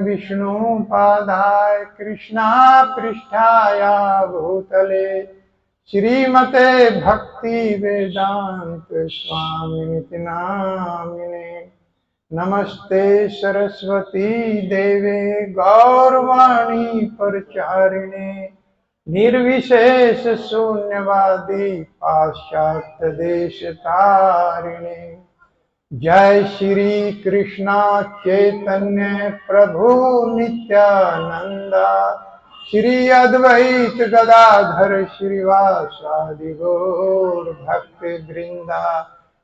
विष्णु पादाय कृष्णा पृष्ठाया भूतले श्रीमते भक्ति वेदांत स्वामिनिति नामिने। नमस्ते सरस्वती देवे गौरवाणी प्रचारिणे निर्विशेष शून्यवादी पाश्चात्य देश तारिणे। जय श्री कृष्णा चैतन्य प्रभु नित्यानंदा श्री अद्वैत गदाधर श्रीवासादि गौर भक्त वृंदा।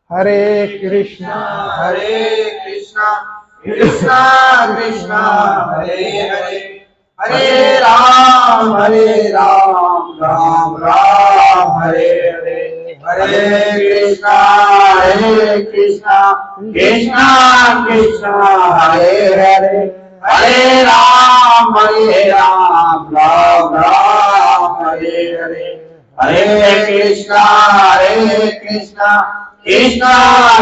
हरे कृष्णा कृष्णा कृष्णा हरे हरे हरे राम राम राम हरे हरे हरे कृष्णा कृष्णा कृष्णा हरे हरे हरे राम राम राम हरे हरे हरे कृष्णा कृष्णा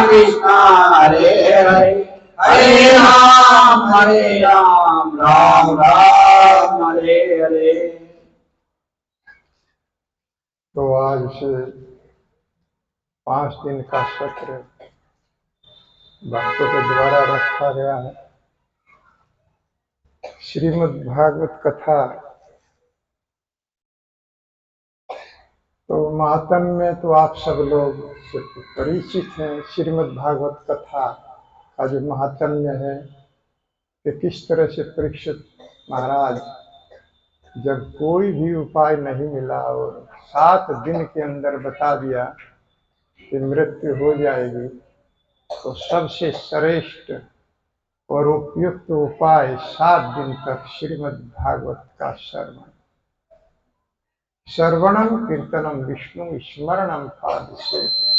कृष्णा हरे हरे हरे राम राम राम हरे हरे। तो आज से 5 दिन का सत्र भक्तों के द्वारा रखा गया है। श्रीमद् भागवत कथा तो महात्म्य में तो आप सब लोग परिचित हैं। श्रीमद् भागवत कथा का जो महात्म्य है कि किस तरह से परीक्षित महाराज जब कोई भी उपाय नहीं मिला और 7 दिन के अंदर बता दिया कि मृत्यु हो जाएगी, तो सबसे श्रेष्ठ और उपयुक्त उपाय 7 दिन तक श्रीमद् भागवत का श्रवणम कीर्तनम विष्णु स्मरणम पादसेवनम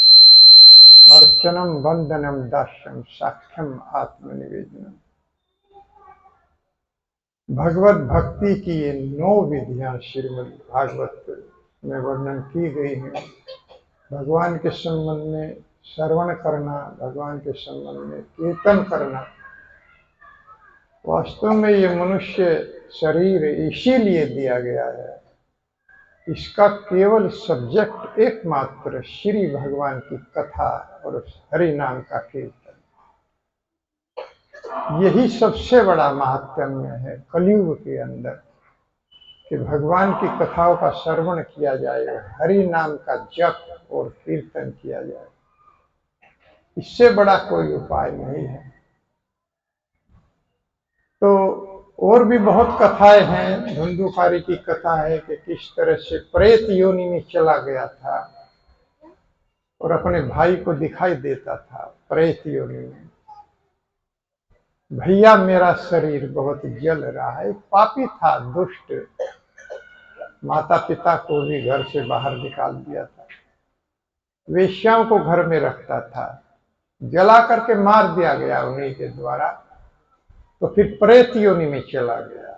अर्चनम वंदनम दास्यम साख्यम आत्मनिवेदनम। भगवत भक्ति की ये 9 विधियां श्रीमद् भागवत में वर्णन की गई हैं। भगवान के संबंध में श्रवण करना, भगवान के संबंध में कीर्तन करना। वास्तव में ये मनुष्य शरीर इसीलिए दिया गया है, इसका केवल सब्जेक्ट एकमात्र श्री भगवान की कथा और हरि नाम का कीर्तन, यही सबसे बड़ा महात्म्य है कलयुग के अंदर कि भगवान की कथाओं का श्रवण किया जाए, हरि नाम का जप और कीर्तन किया जाए। इससे बड़ा कोई उपाय नहीं है। तो और भी बहुत कथाएं हैं। धुंधुकारी की कथा है कि किस तरह से प्रेत योनि में चला गया था और अपने भाई को दिखाई देता था प्रेत योनि में। भैया मेरा शरीर बहुत जल रहा है। पापी था, दुष्ट, माता पिता को भी घर से बाहर निकाल दिया था, वेश्याओं को घर में रखता था, जला करके मार दिया गया उन्हीं के द्वारा। तो फिर प्रेत योनि में चला गया,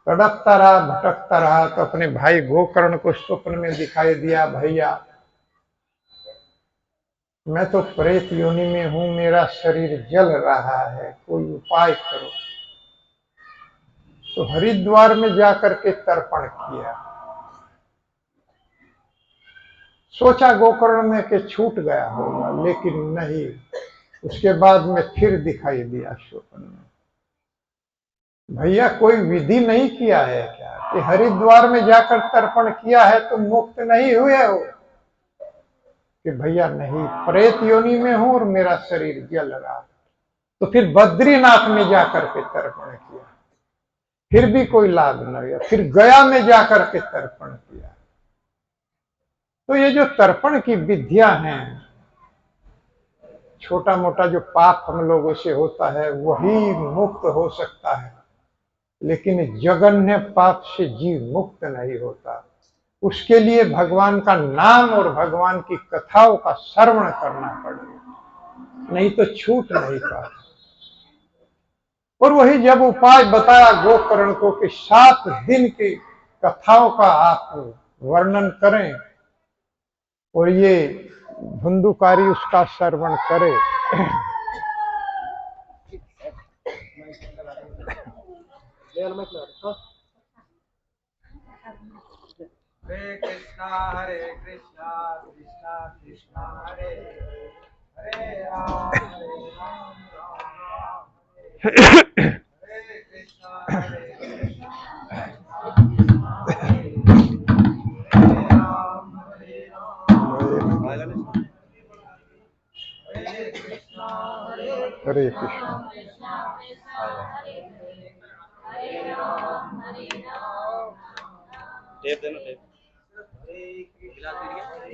तड़पता रहा, भटकता रहा। तो अपने भाई गोकर्ण को स्वप्न में दिखाई दिया, भैया मैं तो प्रेत योनि में हूं, मेरा शरीर जल रहा है, कोई उपाय करो। तो हरिद्वार में जाकर के तर्पण किया। सोचा गोकर्ण में कि छूट गया होगा, लेकिन नहीं। उसके बाद में फिर दिखाई दिया स्वप्न में। भैया कोई विधि नहीं किया है क्या कि हरिद्वार में जाकर तर्पण किया है तो मुक्त नहीं हुए हो? कि भैया नहीं, प्रेत योनि में हूं और मेरा शरीर जल रहा। तो फिर बद्रीनाथ में जाकर के तर्पण किया, फिर भी कोई लाभ न हुआ। फिर गया में जाकर के तर्पण किया। तो ये जो तर्पण की विधियां हैं, छोटा मोटा जो पाप हम लोगों से होता है वही मुक्त हो सकता है, लेकिन जघन्य पाप से जीव मुक्त नहीं होता। उसके लिए भगवान का नाम और भगवान की कथाओं का श्रवण करना पड़ेगा, नहीं तो छूट नहीं पाता। और वही जब उपाय बताया गोकर्ण को कि 7 दिन की कथाओं का आप वर्णन करें और ये धुंधुकारी उसका श्रवण करे। हरे कृष्णा कृष्णा कृष्णा हरे हरे राम राम राम हरे कृष्णा कृष्णा हरे राम हरे कृष्णा हरे कृष्णा। टेप देना टेप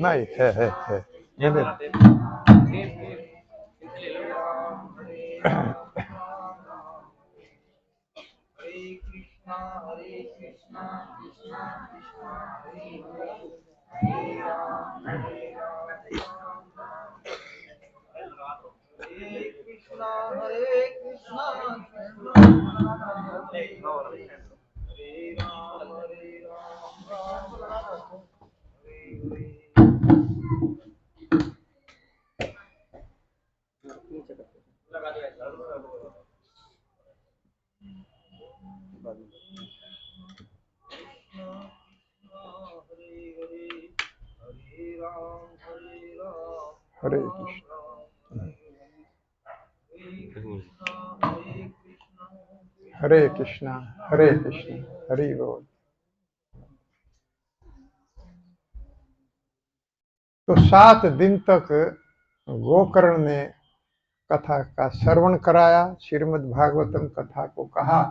नहीं है टेप देना टेप हरे कृष्णा कृष्णा कृष्णा हरे हरे राम राम हरे कृष्णा कृष्णा हरे राम राम राम हरे लगा दो ऐसा हरे हरे हरे राम हरे कृष्णा। हरे कृष्णा हरे कृष्णा हरि बोल। तो 7 दिन तक गोकर्ण ने कथा का श्रवण कराया, श्रीमद् भागवतम कथा को कहा।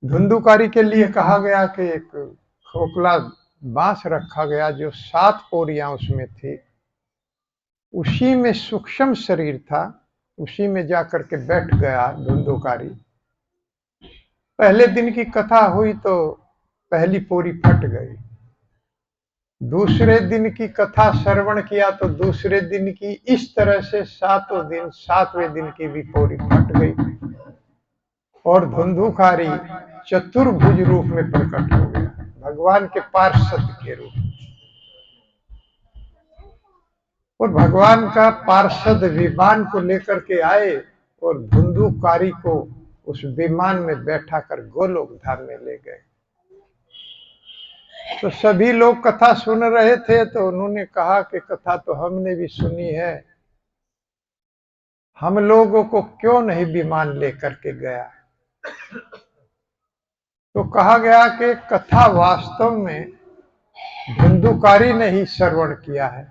धुंधुकारी के लिए कहा गया कि एक खोखला बांस रखा गया जो 7 पोरियां उसमें थी, उसी में सूक्ष्म शरीर था, उसी में जाकर के बैठ गया धुंधुकारी। पहले दिन की कथा हुई तो पहली पोरी फट गई। दूसरे दिन की कथा श्रवण किया तो दूसरे दिन की इस तरह से 7 दिन 7वें दिन की भी पोरी फट गई और धुंधुकारी चतुर्भुज रूप में प्रकट हो गया, भगवान के पार्षद के रूप में। और भगवान का पार्षद विमान को लेकर के आए और धुंधुकारी को उस विमान में बैठा कर गोलोक धाम में ले गए। तो सभी लोग कथा सुन रहे थे तो उन्होंने कहा कि कथा तो हमने भी सुनी है, हम लोगों को क्यों नहीं विमान लेकर के गया। तो कहा गया कि कथा वास्तव में धुंधुकारी ने ही श्रवण किया है।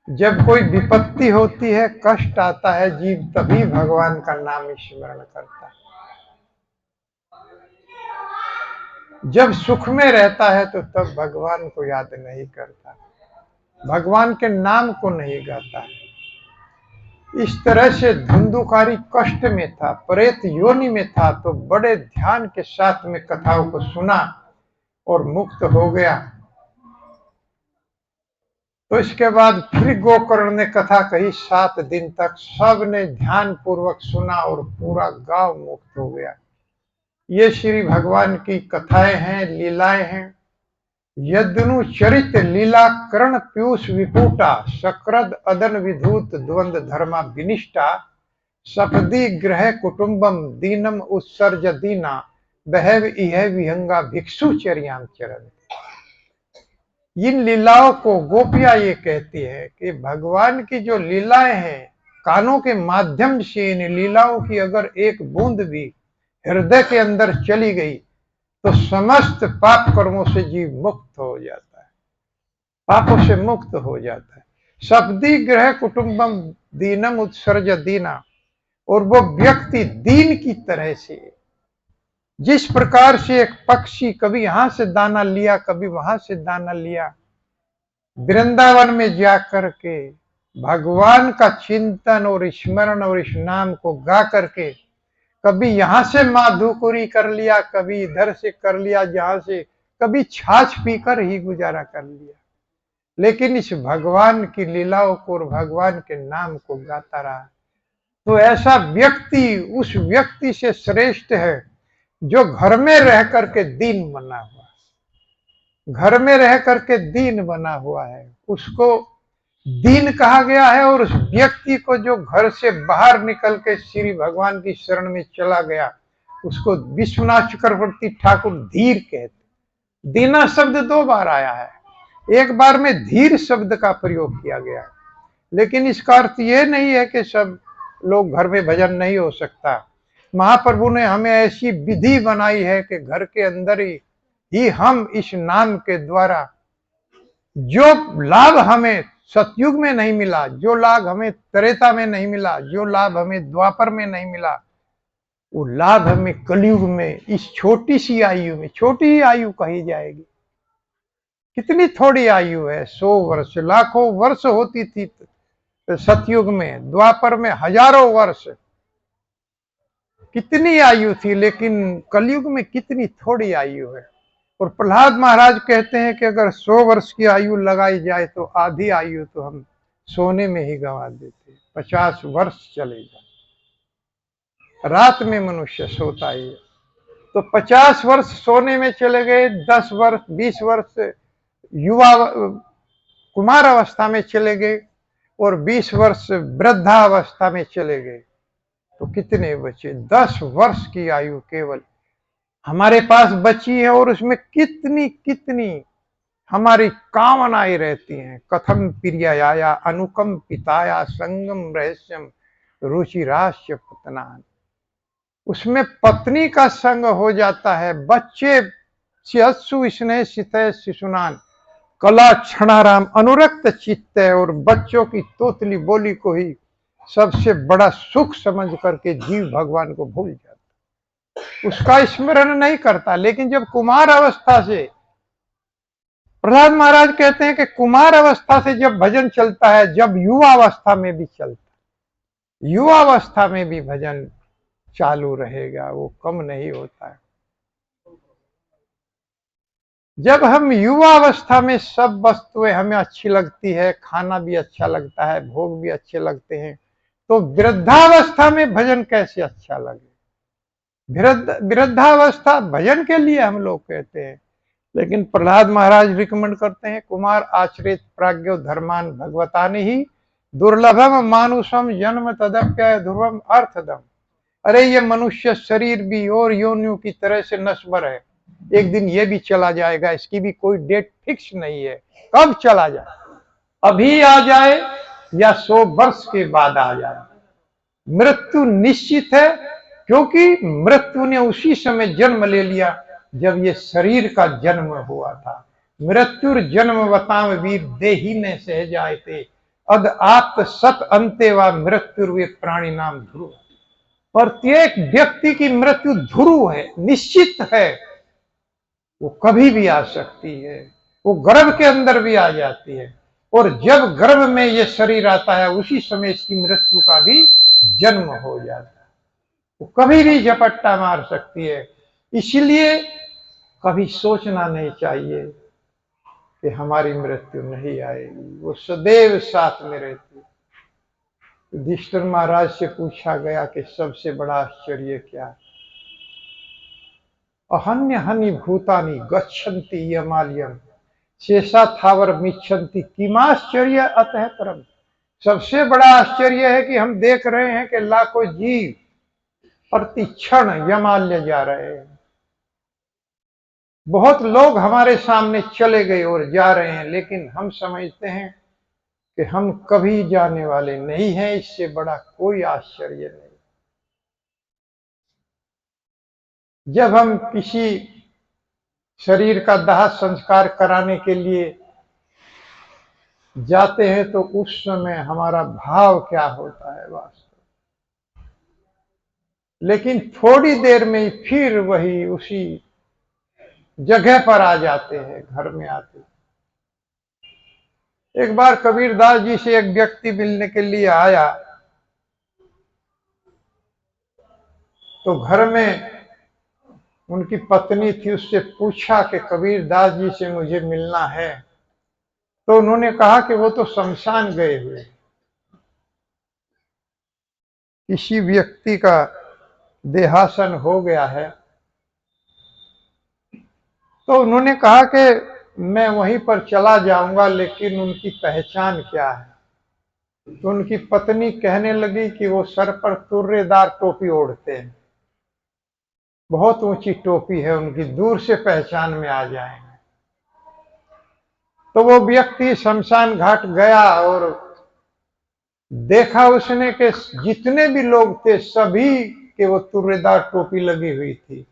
जब कोई विपत्ति होती है, कष्ट आता है, जीव तभी भगवान का नाम स्मरण करता है। जब सुख में रहता है तो तब भगवान को याद नहीं करता, भगवान के नाम को नहीं गाता है। इस तरह से धुंधुकारी कष्ट में था, प्रेत योनि में था, तो बड़े ध्यान के साथ में कथाओं को सुना और मुक्त हो गया। तो इसके बाद फिर गोकर्ण ने कथा कही। 7 दिन तक सबने ध्यान पूर्वक सुना और पूरा गांव मुक्त हो गया। ये श्री भगवान की कथाएं हैं, लीलाएं हैं। यदनु चरित लीला कर्ण पीयूष विपुटा सकृद अदन विधूत द्वंद धर्मा विनिष्ठा सपदी ग्रह कुटुंबम दीनम उत्सर्ज दीना बहव इह विहंगा भिक्षु चर्याम चरण। इन लीलाओं को गोपियां ये कहती है कि भगवान की जो लीलाएं हैं, कानों के माध्यम से इन लीलाओं की अगर एक बूंद भी हृदय के अंदर चली गई तो समस्त पाप कर्मों से जीव मुक्त हो जाता है, पापों से मुक्त हो जाता है। सपदी ग्रह कुटुंबम दीनम उत्सर्ज दीना, और वो व्यक्ति दीन की तरह से, जिस प्रकार से एक पक्षी कभी यहां से दाना लिया कभी वहां से दाना लिया, वृंदावन में जाकर के भगवान का चिंतन और स्मरण और इस नाम को गा करके कभी यहां से माधुकुरी कर लिया, कभी इधर से कर लिया, जहां से कभी छाछ पीकर ही गुजारा कर लिया, लेकिन इस भगवान की लीलाओं को और भगवान के नाम को गाता रहा। तो ऐसा व्यक्ति उस व्यक्ति से श्रेष्ठ है जो घर में रह करके दीन बना हुआ, घर में रह करके दीन बना हुआ है। उसको दीन कहा गया है, और उस व्यक्ति को जो घर से बाहर निकल के श्री भगवान की शरण में चला गया उसको विश्वनाथ चक्रवर्ती ठाकुर धीर कहते। दीना शब्द 2 बार आया है, एक बार में धीर शब्द का प्रयोग किया गया है, लेकिन इसका अर्थ ये नहीं है कि सब लोग घर में भजन नहीं हो सकता। महाप्रभु ने हमें ऐसी विधि बनाई है कि घर के अंदर ही हम इस नाम के द्वारा जो लाभ हमें सतयुग में नहीं मिला, जो लाभ हमें त्रेता में नहीं मिला, जो लाभ हमें द्वापर में नहीं मिला, वो लाभ हमें कलयुग में इस छोटी सी आयु में, छोटी ही आयु कही जाएगी, कितनी थोड़ी आयु है, 100 वर्ष, लाखों वर्ष होती थी सतयुग में, द्वापर में हजारों वर्ष, कितनी आयु थी, लेकिन कलयुग में कितनी थोड़ी आयु है। और प्रहलाद महाराज कहते हैं कि अगर 100 वर्ष की आयु लगाई जाए तो आधी आयु तो हम सोने में ही गंवा देते, 50 वर्ष चले जाए। रात में मनुष्य सोता ही है, तो 50 वर्ष सोने में चले गए, 10 वर्ष 20 वर्ष युवा कुमार अवस्था में चले गए, और 20 वर्ष वृद्धावस्था में चले गए, तो कितने बचे? 10 वर्ष की आयु केवल हमारे पास बची है, और उसमें कितनी कितनी हमारी कामनाएं रहती हैं। कथम प्रियाया अनुकम पिताया संगम रहस्यम रुचिराश्य पतनान, उसमें पत्नी का संग हो जाता है, बच्चे सिहत्सु स्नेह सितय शिशुनान कला क्षणाराम अनुरक्त चित्त है, और बच्चों की तोतली बोली को ही सबसे बड़ा सुख समझ करके जीव भगवान को भूल जाता, उसका स्मरण नहीं करता। लेकिन जब कुमार अवस्था से, प्रहलाद महाराज कहते हैं कि कुमार अवस्था से जब भजन चलता है, जब युवा अवस्था में भी चलता, युवा अवस्था में भी भजन चालू रहेगा, वो कम नहीं होता है। जब हम युवा अवस्था में सब वस्तुएं हमें अच्छी लगती है, खाना भी अच्छा लगता है, भोग भी अच्छे लगते हैं, तो वृद्धावस्था में भजन कैसे अच्छा लगे? वृद्धावस्था भजन के लिए हम लोग कहते हैं, लेकिन प्रहलाद महाराज रिकमेंड करते हैं कुमार आश्रित प्राज्ञो धर्मान भगवतानि ही दुर्लभम मानुषम जन्म तदप्य ध्रुवम अर्थदम। अरे ये मनुष्य शरीर भी और योनियों की तरह से नश्वर है, एक दिन ये भी चला जाएगा, इसकी भी कोई डेट फिक्स नहीं है कब चला जाए, अभी आ जाए या 100 वर्ष के बाद आ जाए, मृत्यु निश्चित है, क्योंकि मृत्यु ने उसी समय जन्म ले लिया जब ये शरीर का जन्म हुआ था। मृत्युर जन्म बताम वीर देही ने सह जाए थे अद आत्म सत अंते व मृत्युर्वे प्राणी नाम ध्रुव। प्रत्येक व्यक्ति की मृत्यु ध्रुव है, निश्चित है, वो कभी भी आ सकती है, वो गर्भ के अंदर भी आ जाती है, और जब गर्भ में ये शरीर आता है उसी समय इसकी मृत्यु का भी जन्म हो जाता है, वो कभी भी झपट्टा मार सकती है। इसलिए कभी सोचना नहीं चाहिए कि हमारी मृत्यु नहीं आएगी, वो सदैव साथ में रहती है। युधिष्ठिर महाराज से पूछा गया कि सबसे बड़ा आश्चर्य क्या है? अहन्य हनि भूतानि गच्छन्ति यमालयम शेषा थावर मिच्छन्ति किमाश्चर्य अतः परम। सबसे बड़ा आश्चर्य है कि हम देख रहे हैं कि लाखों जीव प्रति क्षण यमालय जा रहे हैं, बहुत लोग हमारे सामने चले गए और जा रहे हैं, लेकिन हम समझते हैं कि हम कभी जाने वाले नहीं हैं, इससे बड़ा कोई आश्चर्य नहीं। जब हम किसी शरीर का दाह संस्कार कराने के लिए जाते हैं तो उस समय हमारा भाव क्या होता है वास्तव, लेकिन थोड़ी देर में फिर वही उसी जगह पर आ जाते हैं, घर में आते। एक बार कबीरदास जी से एक व्यक्ति मिलने के लिए आया, तो घर में उनकी पत्नी थी, उससे पूछा कि कबीरदास जी से मुझे मिलना है, तो उन्होंने कहा कि वो तो शमशान गए हुए। किसी व्यक्ति का देहासन हो गया है, तो उन्होंने कहा कि मैं वहीं पर चला जाऊंगा, लेकिन उनकी पहचान क्या है? तो उनकी पत्नी कहने लगी कि वो सर पर तुर्रेदार टोपी ओढ़ते हैं, बहुत ऊंची टोपी है उनकी, दूर से पहचान में आ जाएंगे। तो वो व्यक्ति शमशान घाट गया और देखा उसने कि जितने भी लोग थे सभी के वो तुर्रेदार टोपी लगी हुई थी।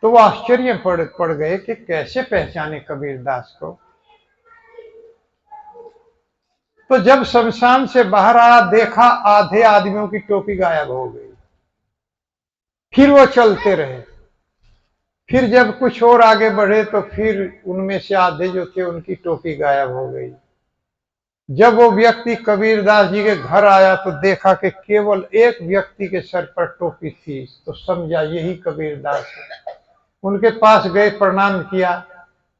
तो वो आश्चर्य पड़ गए कि कैसे पहचाने कबीरदास को। तो जब शमशान से बाहर आया, देखा आधे आदमियों की टोपी गायब हो गई। फिर वो चलते रहे, फिर जब कुछ और आगे बढ़े तो फिर उनमें से आधे जो थे उनकी टोपी गायब हो गई। जब वो व्यक्ति कबीरदास जी के घर आया तो देखा कि केवल एक व्यक्ति के सर पर टोपी थी, तो समझा यही कबीरदास है। उनके पास गए, प्रणाम किया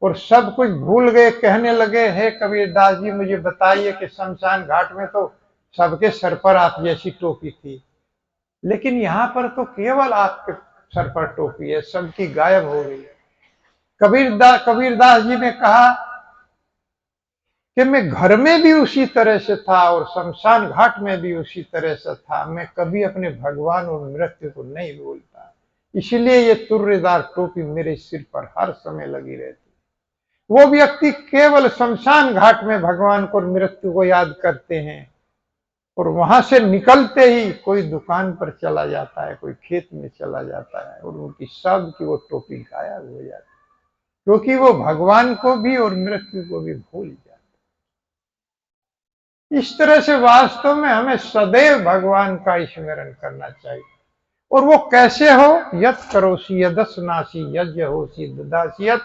और सब कुछ भूल गए। कहने लगे, हे कबीरदास जी, मुझे बताइए कि शमशान घाट में तो सबके सर पर आप जैसी टोपी थी, लेकिन यहाँ पर तो केवल आपके सर पर टोपी है, सबकी गायब हो गई। कबीरदास जी ने कहा कि मैं घर में भी उसी तरह से था और शमशान घाट में भी उसी तरह से था। मैं कभी अपने भगवान और मृत्यु को नहीं भूलता, इसलिए ये तुर्रेदार टोपी मेरे सिर पर हर समय लगी रहती। वो व्यक्ति केवल शमशान घाट में भगवान को और मृत्यु को याद करते हैं और वहां से निकलते ही कोई दुकान पर चला जाता है, कोई खेत में चला जाता है और उनकी सब की वो टोपी गायब हो जाती है, क्योंकि वो भगवान को भी और मृत्यु को भी भूल जाते। इस तरह से वास्तव में हमें सदैव भगवान का स्मरण करना चाहिए। और वो कैसे हो? यत करोसी यदस्नासी यज्ञ होसी ददासियत।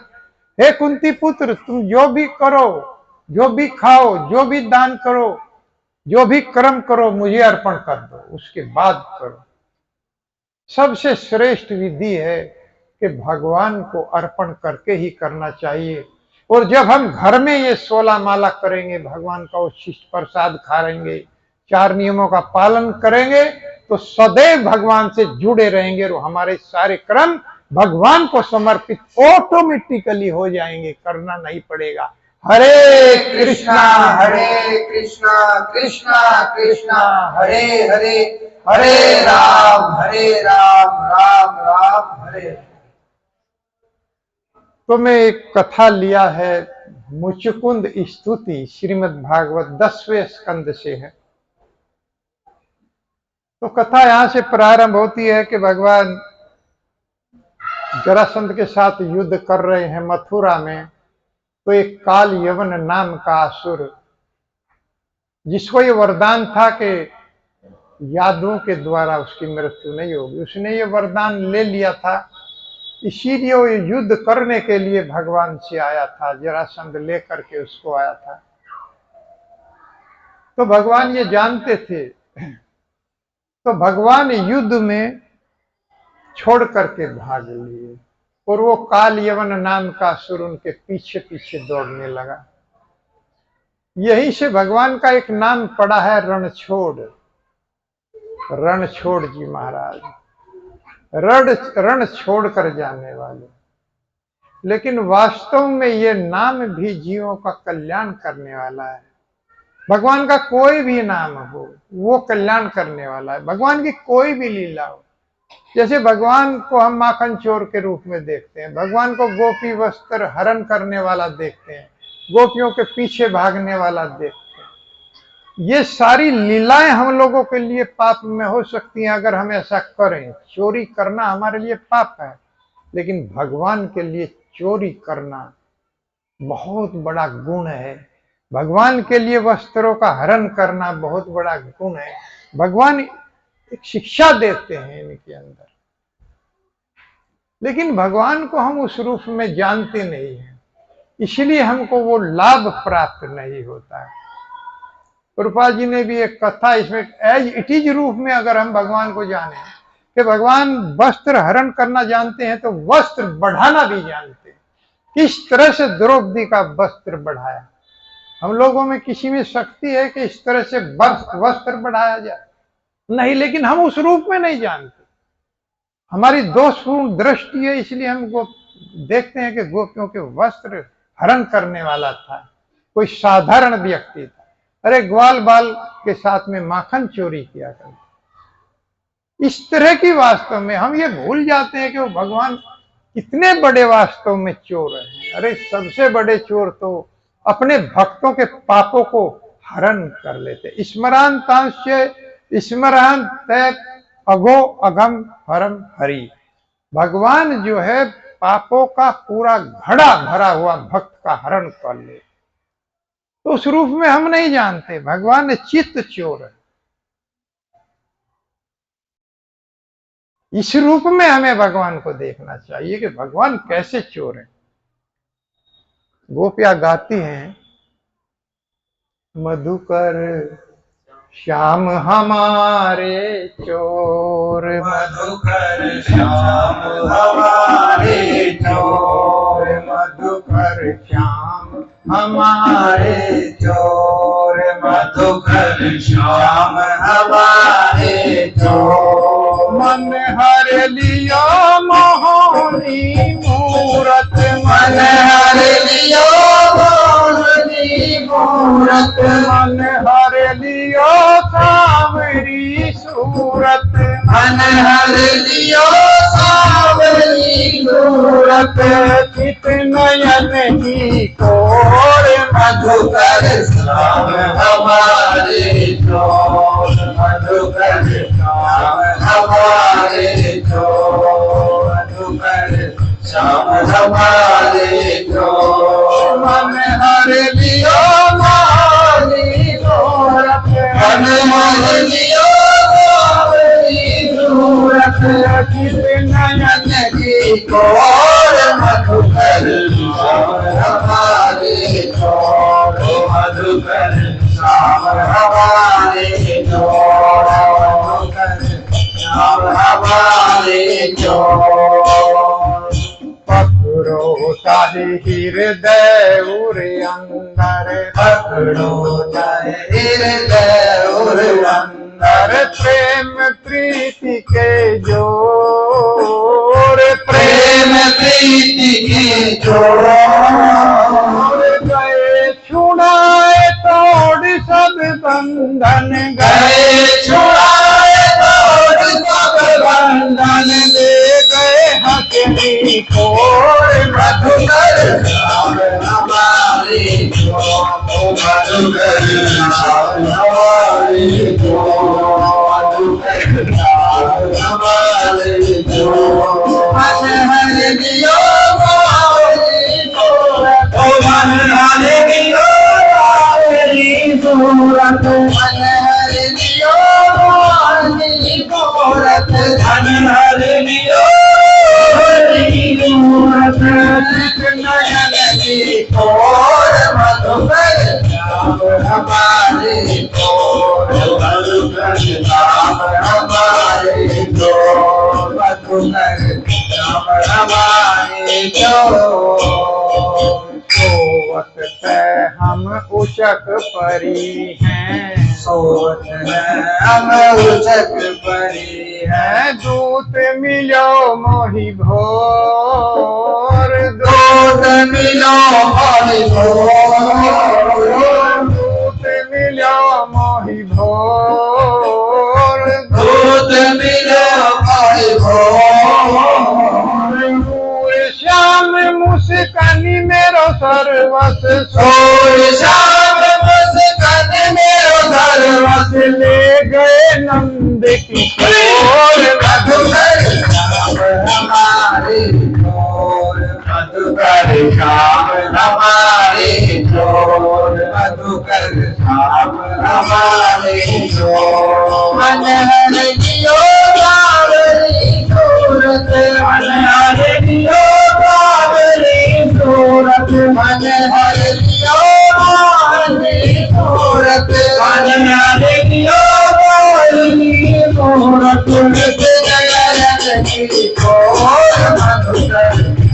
हे कुंती पुत्र, तुम जो भी करो, जो भी खाओ, जो भी दान करो, जो भी कर्म करो, मुझे अर्पण कर दो, उसके बाद करो। सबसे श्रेष्ठ विधि है कि भगवान को अर्पण करके ही करना चाहिए। और जब हम घर में ये 16 माला करेंगे, भगवान का उच्छिष्ट प्रसाद खाएंगे, 4 नियमों का पालन करेंगे, तो सदैव भगवान से जुड़े रहेंगे और हमारे सारे कर्म भगवान को समर्पित ऑटोमेटिकली हो जाएंगे, करना नहीं पड़ेगा। हरे कृष्णा कृष्णा कृष्णा हरे हरे, हरे राम राम राम हरे। तो मैं एक कथा लिया है, मुचुकुंद स्तुति, श्रीमद् भागवत 10वें स्कंद से है। तो कथा यहां से प्रारंभ होती है कि भगवान जरासंध के साथ युद्ध कर रहे हैं मथुरा में। तो एक काल यवन नाम का असुर, जिसको ये वरदान था कि यादवों के द्वारा उसकी मृत्यु नहीं होगी, उसने ये वरदान ले लिया था, इसीलिए वो युद्ध करने के लिए भगवान से आया था, जरासंध लेकर के उसको आया था। तो भगवान ये जानते थे, तो भगवान युद्ध में छोड़ करके भाग लिए और वो काल यवन नाम का असुर उनके पीछे पीछे दौड़ने लगा। यहीं से भगवान का एक नाम पड़ा है, रणछोड़, रणछोड़ जी महाराज, रण छोड़ कर जाने वाले। लेकिन वास्तव में ये नाम भी जीवों का कल्याण करने वाला है। भगवान का कोई भी नाम हो वो कल्याण करने वाला है। भगवान की कोई भी लीला हो, जैसे भगवान को हम माखन चोर के रूप में देखते हैं, भगवान को गोपी वस्त्र हरण करने वाला देखते हैं, गोपियों के पीछे भागने वाला देखते हैं। ये सारी लीलाएं हम लोगों के लिए पाप में हो सकती हैं अगर हम ऐसा करें। चोरी करना हमारे लिए पाप है, लेकिन भगवान के लिए चोरी करना बहुत बड़ा गुण है। भगवान के लिए वस्त्रों का हरण करना बहुत बड़ा गुण है। भगवान एक शिक्षा देते हैं इनके अंदर, लेकिन भगवान को हम उस रूप में जानते नहीं हैं, इसलिए हमको वो लाभ प्राप्त नहीं होता है। प्रभुपाद जी ने भी एक कथा इसमें, एज इट इज रूप में अगर हम भगवान को जाने कि भगवान वस्त्र हरण करना जानते हैं, तो वस्त्र बढ़ाना भी जानते हैं। किस तरह से द्रौपदी का वस्त्र बढ़ाया। हम लोगों में किसी में शक्ति है कि इस तरह से वस्त्र बढ़ाया जाए? नहीं, लेकिन हम उस रूप में नहीं जानते। हमारी दोषपूर्ण दृष्टि है, इसलिए हम देखते हैं कि गोपियों के वस्त्र हरण करने वाला था, कोई साधारण व्यक्ति था। अरे ग्वाल बाल के साथ में माखन चोरी किया करते। इस तरह की वास्तव में हम ये भूल जाते हैं कि वो भगवान कितने बड़े वास्तव में चोर हैं। अरे सबसे बड़े चोर तो अपने भक्तों के पापों को हरण कर लेते। स्मरांत अघो अगम हरम हरि। भगवान जो है पापों का पूरा घड़ा भरा हुआ भक्त का हरण कर ले। तो उस रूप में हम नहीं जानते, भगवान चित्त चोर है। इस रूप में हमें भगवान को देखना चाहिए कि भगवान कैसे चोर है। गोपियां गाती हैं, मधुकर श्याम हमारे चोर, मधुकर श्याम हमारे चोर, मधुकर श्याम हमारे चोर, मधुकर श्याम हमारे चोर। मन हर लियो मोहनी मूरत, मन हर लियो मोहनी मूरत, मन हर लियो सांवरी सूरत, मन हर लियो सांवरी सूरत। चित नयन की कोर, मधुकर श्याम हमारे चोर, मधुकर श्याम हमारे चोर, मधुकर श्याम हमारे चोर। मन हर लियो मोहनी मूरत, मन हर लियो सांवरी सूरत। चित नयन की कोर, मधुकर श्याम हमारे चोर, मधुकर श्याम हमारे चोर, मधुकर श्याम हमारे चोर। पकड़ो तारे हृदय उरे अंदर, पकड़ो चाहे हृदय और अंदर, प्रेम प्रीति के जोर, प्रेम प्रीति के जोर। गए छुड़ाए तोड़ सब बंधन, गए छुड़ाए तोड़ सब बंधन, ले गए हथेली कोर, मधुकर श्याम हमारे चोर, मधुकर श्याम हमारे चोर, मधुकर श्याम हमारे चोर। मन हर लियो मोहनी मूरत, मन हर लियो सांवरी सूरत, मन हर लियो मोहनी मूरत, मन हर लियो हरि मूरत। नयन की कोर, मधुकर श्याम हमारे चोर, मधुकर श्याम हमारे चोर, मधुकर श्याम हमारे चोर। सोवत है हम उचक परी हैं, सोच है हम उचक परी है, है दूत मिलो मोहि भोर, दूत मिलो मोहि भोर, दूत मिलो मोहि भोर, दूत मिलो मोहि भोर। दूर श्याम मुस्कानी मेरो सर्वस, सोर श्याम मुस्कान मेरो सर्वस, ले गए नंद किशोर, मधुकर श्याम हमारे चोर, मधुकर श्याम हमारे चोर, मधुकर श्याम हमारे चोर। मन हर लियो सांवरी सूरत, मन हर लियो सांवरी सूरत, मन हर लियो मोहनी सूरत, मन हर लियो मोहनी सूरत। नयन की कोर, मधुकर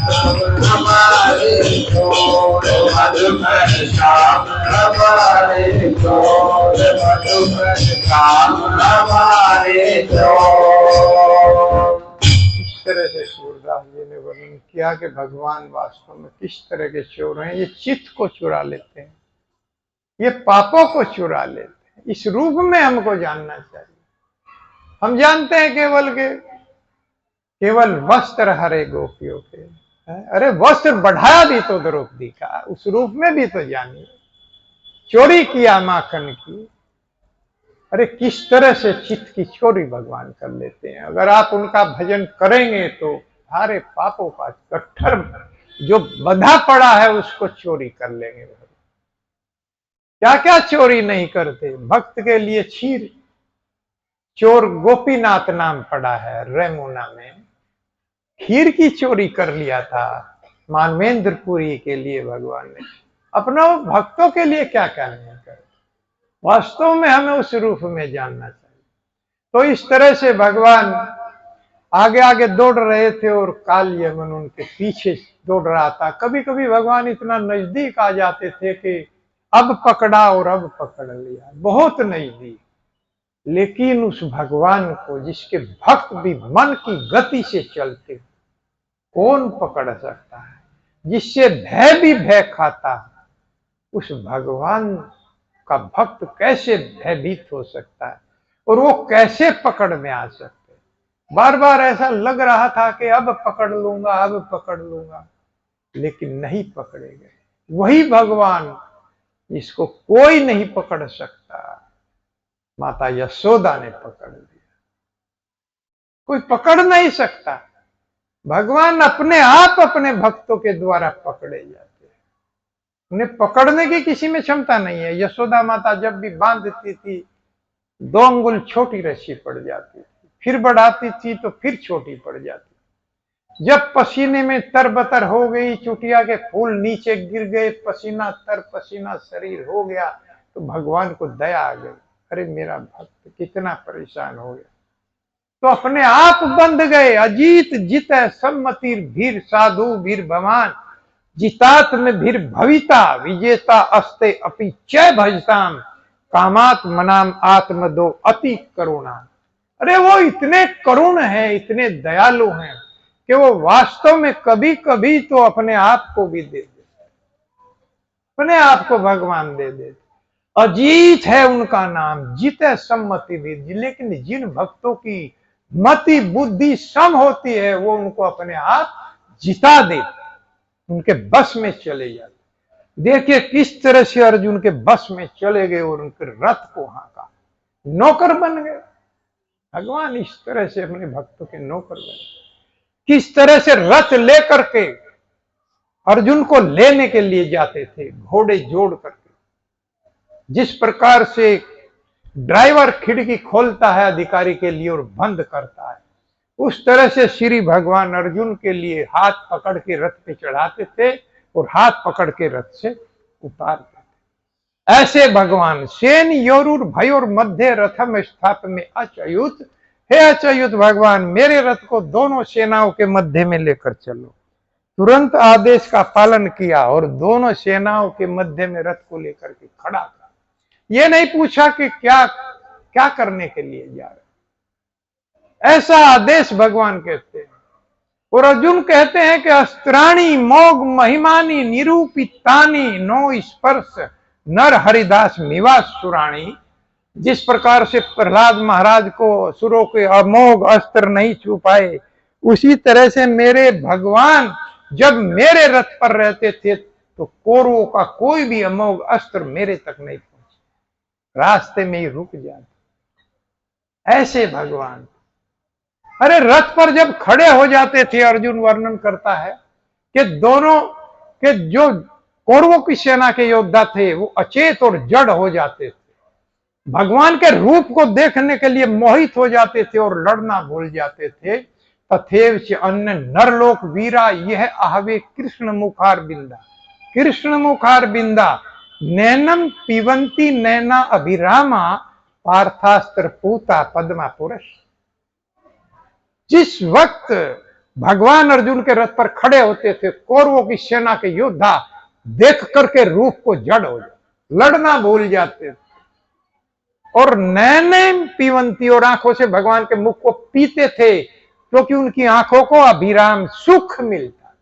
श्याम हमारे चोर, मधुकर श्याम हमारे चोर, मधुकर श्याम हमारे चोर। इस तरह से सूरदास जी ने वर्णन किया कि भगवान वास्तव में किस तरह के चोर हैं। ये चित्त को चुरा लेते हैं। ये पापों को चुरा लेते हैं। इस रूप में हमको जानना चाहिए। हम जानते हैं केवल वस्त्र हरे गोपियों के। अरे वस्त्र बढ़ाया भी तो द्रौपदी का, उस रूप में भी तो जानिए। चोरी किया माखन की, अरे किस तरह से चित्त की चोरी भगवान कर लेते हैं। अगर आप उनका भजन करेंगे तो सारे पापों का गट्ठर जो बंधा पड़ा है उसको चोरी कर लेंगे। क्या क्या चोरी नहीं करते। भक्त के लिए क्षीर, चोर गोपीनाथ नाम पड़ा है रेमुना में, खीर की चोरी कर लिया था मानवेंद्रपुरी के लिए भगवान ने। अपने भक्तों के लिए क्या क्या नहीं कर। वास्तव में हमें उस रूप में जानना चाहिए। तो इस तरह से भगवान आगे आगे दौड़ रहे थे और काल यमन उनके पीछे दौड़ रहा था। कभी कभी भगवान इतना नजदीक आ जाते थे कि अब पकड़ा और अब पकड़ लिया, बहुत नजदीक। लेकिन उस भगवान को, जिसके भक्त भी मन की गति से चलते, कौन पकड़ सकता है। जिससे भय भी भय खाता, उस भगवान का भक्त कैसे भयभीत हो सकता है और वो कैसे पकड़ में आ सकते। बार बार ऐसा लग रहा था कि अब पकड़ लूंगा, अब पकड़ लूंगा, लेकिन नहीं पकड़े गए। वही भगवान जिसको कोई नहीं पकड़ सकता, माता यशोदा ने पकड़ लिया। कोई पकड़ नहीं सकता। भगवान अपने आप अपने भक्तों के द्वारा पकड़े जाते हैं। उन्हें पकड़ने की किसी में क्षमता नहीं है। यशोदा माता जब भी बांधती थी 2 अंगुल छोटी रस्सी पड़ जाती थी, फिर बढ़ाती थी तो फिर छोटी पड़ जाती। जब पसीने में तरबतर हो गई, चुटिया के फूल नीचे गिर गए, पसीना तर पसीना शरीर हो गया, तो भगवान को दया आ गई। अरे मेरा भक्त कितना परेशान हो गया, तो अपने आप बंध गए। अजीत जित सम्मतिर भीर साधु भीर भवान, जितात में भीर भविता, विजेता अस्ते अपि चय भजताम, कामात मनाम आत्म दो अति करुणा। अरे वो इतने करुण हैं, इतने दयालु हैं कि वो वास्तव में कभी कभी तो अपने आप को भी दे देते, अपने आप को भगवान दे देते। अजीत है उनका नाम, जित सम्मति भी। लेकिन जिन भक्तों की मति बुद्धि सम होती है, वो उनको अपने आप जिता देते, उनके बस में चले जाते। देखिए किस तरह से अर्जुन के बस में चले गए और उनके रथ को हाँका, नौकर बन गए। भगवान इस तरह से अपने भक्तों के नौकर बने। किस तरह से रथ लेकर के अर्जुन को लेने के लिए जाते थे, घोड़े जोड़ करके। जिस प्रकार से ड्राइवर खिड़की खोलता है अधिकारी के लिए और बंद करता है, उस तरह से श्री भगवान अर्जुन के लिए हाथ पकड़ के रथ पे चढ़ाते थे और हाथ पकड़ के रथ से उतारते थे। ऐसे भगवान सेन योरुर भयोर मध्य रथम स्थाप में अच्युत, हे अच्युत भगवान मेरे रथ को दोनों सेनाओं के मध्य में लेकर चलो। तुरंत आदेश का पालन किया और दोनों सेनाओं के मध्य में रथ को लेकर के खड़ा था। ये नहीं पूछा कि क्या क्या करने के लिए जा रहे, ऐसा आदेश भगवान कहते हैं। और अर्जुन कहते हैं कि अस्त्राणी मोग महिमानी निरूपितानी नो स्पर्श नर हरिदास निवास सुराणी। जिस प्रकार से प्रहलाद महाराज को सुरों के अमोघ अस्त्र नहीं छू पाए, उसी तरह से मेरे भगवान जब मेरे रथ पर रहते थे तो कौरवों का कोई भी अमोघ अस्त्र मेरे तक नहीं पहुंचे, रास्ते में ही रुक जाते। ऐसे भगवान, अरे रथ पर जब खड़े हो जाते थे, अर्जुन वर्णन करता है कि दोनों के जो कौरवों की सेना के योद्धा थे वो अचेत और जड़ हो जाते थे, भगवान के रूप को देखने के लिए मोहित हो जाते थे और लड़ना भूल जाते थे। तथेव से अन्य नरलोक वीरा यह आहवे कृष्ण मुखार बिंदा, कृष्ण मुखार बिंदा नैनम पिबंती नैना अभिरामा पार्थास्त्र पूता पद्मा पुरुष। जिस वक्त भगवान अर्जुन के रथ पर खड़े होते थे, कौरवों की सेना के योद्धा देख करके रूप को जड़ हो जाते, लड़ना भूल जाते थे और नैने पीवंती और आंखों से भगवान के मुख को पीते थे, क्योंकि उनकी आंखों को अभिराम सुख मिलता।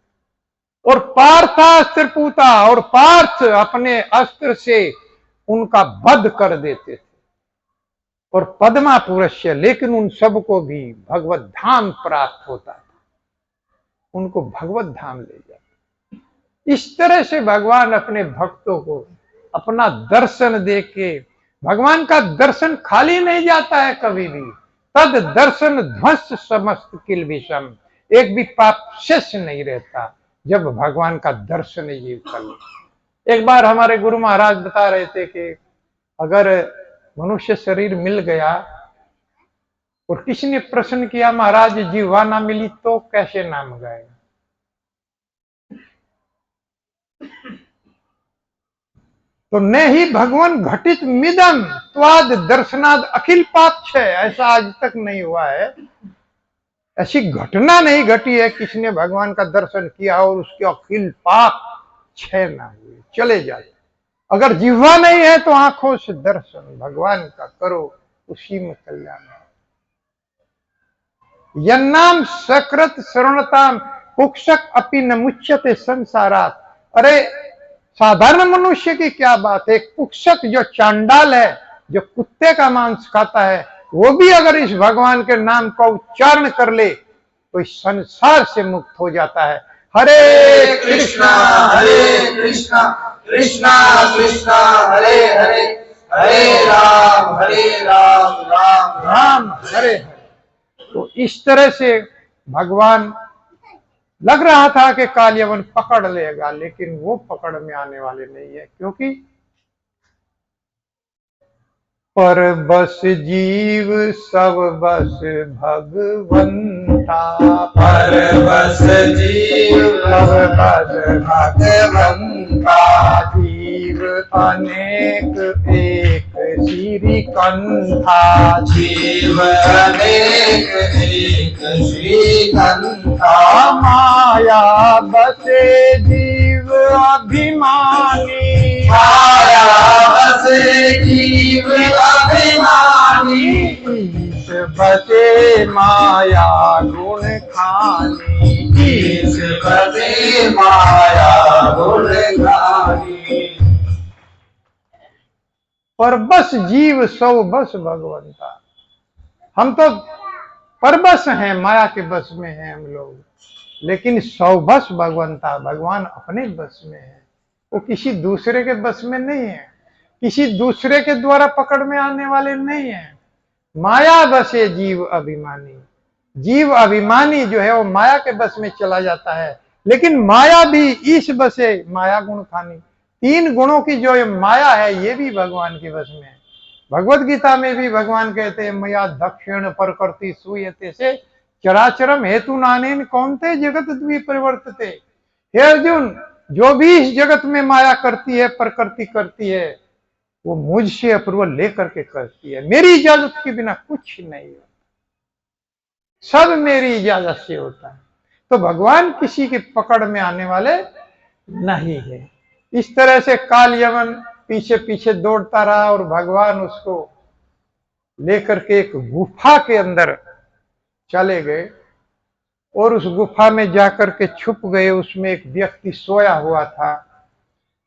और पार्थास्त्र पूता, और पार्थ अपने अस्त्र से उनका वध कर देते थे। और पद्मा पुरुष्य, लेकिन उन सबको भी भगवत धाम प्राप्त होता था, उनको भगवत धाम ले जाते। इस तरह से भगवान अपने भक्तों को अपना दर्शन दे के, भगवान का दर्शन खाली नहीं जाता है कभी भी। तद दर्शन ध्वस्त समस्त किल विषम, एक भी पाप शेष नहीं रहता जब भगवान का दर्शन जीव कर ले। एक बार हमारे गुरु महाराज बता रहे थे कि अगर मनुष्य शरीर मिल गया और किसी ने प्रश्न किया महाराज जीवा ना मिली तो कैसे नाम गाएगा? तो न ही भगवान घटित मिदम त्वाद दर्शनाद अखिल पाप क्षय, ऐसा आज तक नहीं हुआ है, ऐसी घटना नहीं घटी है किसी ने भगवान का दर्शन किया और उसके अखिल पाप क्षय ना हुए, चले जाए। अगर जिह्वा नहीं है तो आंखों से दर्शन भगवान का करो, उसी में कल्याण है। यन्नाम सकृत शरणताम कुक्षक अपि न मुच्यते संसारात। अरे साधारण मनुष्य की क्या बात है, कुक्षक जो चांडाल है, जो कुत्ते का मांस खाता है, वो भी अगर इस भगवान के नाम का उच्चारण कर ले तो इस संसार से मुक्त हो जाता है। हरे कृष्णा कृष्णा कृष्णा हरे हरे, हरे राम राम राम हरे हरे। तो इस तरह से भगवान, लग रहा था कि कालियवन पकड़ लेगा, लेकिन वो पकड़ में आने वाले नहीं है, क्योंकि पर बस जीव सब बस भगवंता, पर बस जीव सब बस भगवंता, जीव अनेक एक श्री कंथा, जीव अनेक एक श्री कंथा, माया बसे जीव अभिमानी, माया बसे जीव अभिमानी, ईश बसे माया गुण खानी, ईश बसे माया गुण गानी। पर बस जीव सौ बस भगवंता। हम तो परबस हैं, माया के बस में हैं हम लोग, लेकिन सौ बस भगवंता, भगवान अपने बस में है, वो किसी दूसरे के बस में नहीं है, किसी दूसरे के द्वारा पकड़ में आने वाले नहीं है। माया बसे जीव अभिमानी, जीव अभिमानी जो है वो माया के बस में चला जाता है, लेकिन माया भी ईश बसे माया गुण खानी। तीन गुणों की जो ये माया है ये भी भगवान के बस में है। भगवत गीता में भी भगवान कहते हैं मया दक्षिण प्रकृति सूयते से चराचरम हेतु नानेन कौनते जगत द्विपरिवर्तते। हे अर्जुन, जो भी इस जगत में माया करती है, प्रकृति करती है, वो मुझसे अप्रूवल लेकर के करती है, मेरी इजाजत के बिना कुछ नहीं होता, सब मेरी इजाजत से होता है। तो भगवान किसी के पकड़ में आने वाले नहीं है। इस तरह से काल यमन पीछे पीछे दौड़ता रहा और भगवान उसको लेकर के एक गुफा के अंदर चले गए और उस गुफा में जाकर के छुप गए। उसमें एक व्यक्ति सोया हुआ था,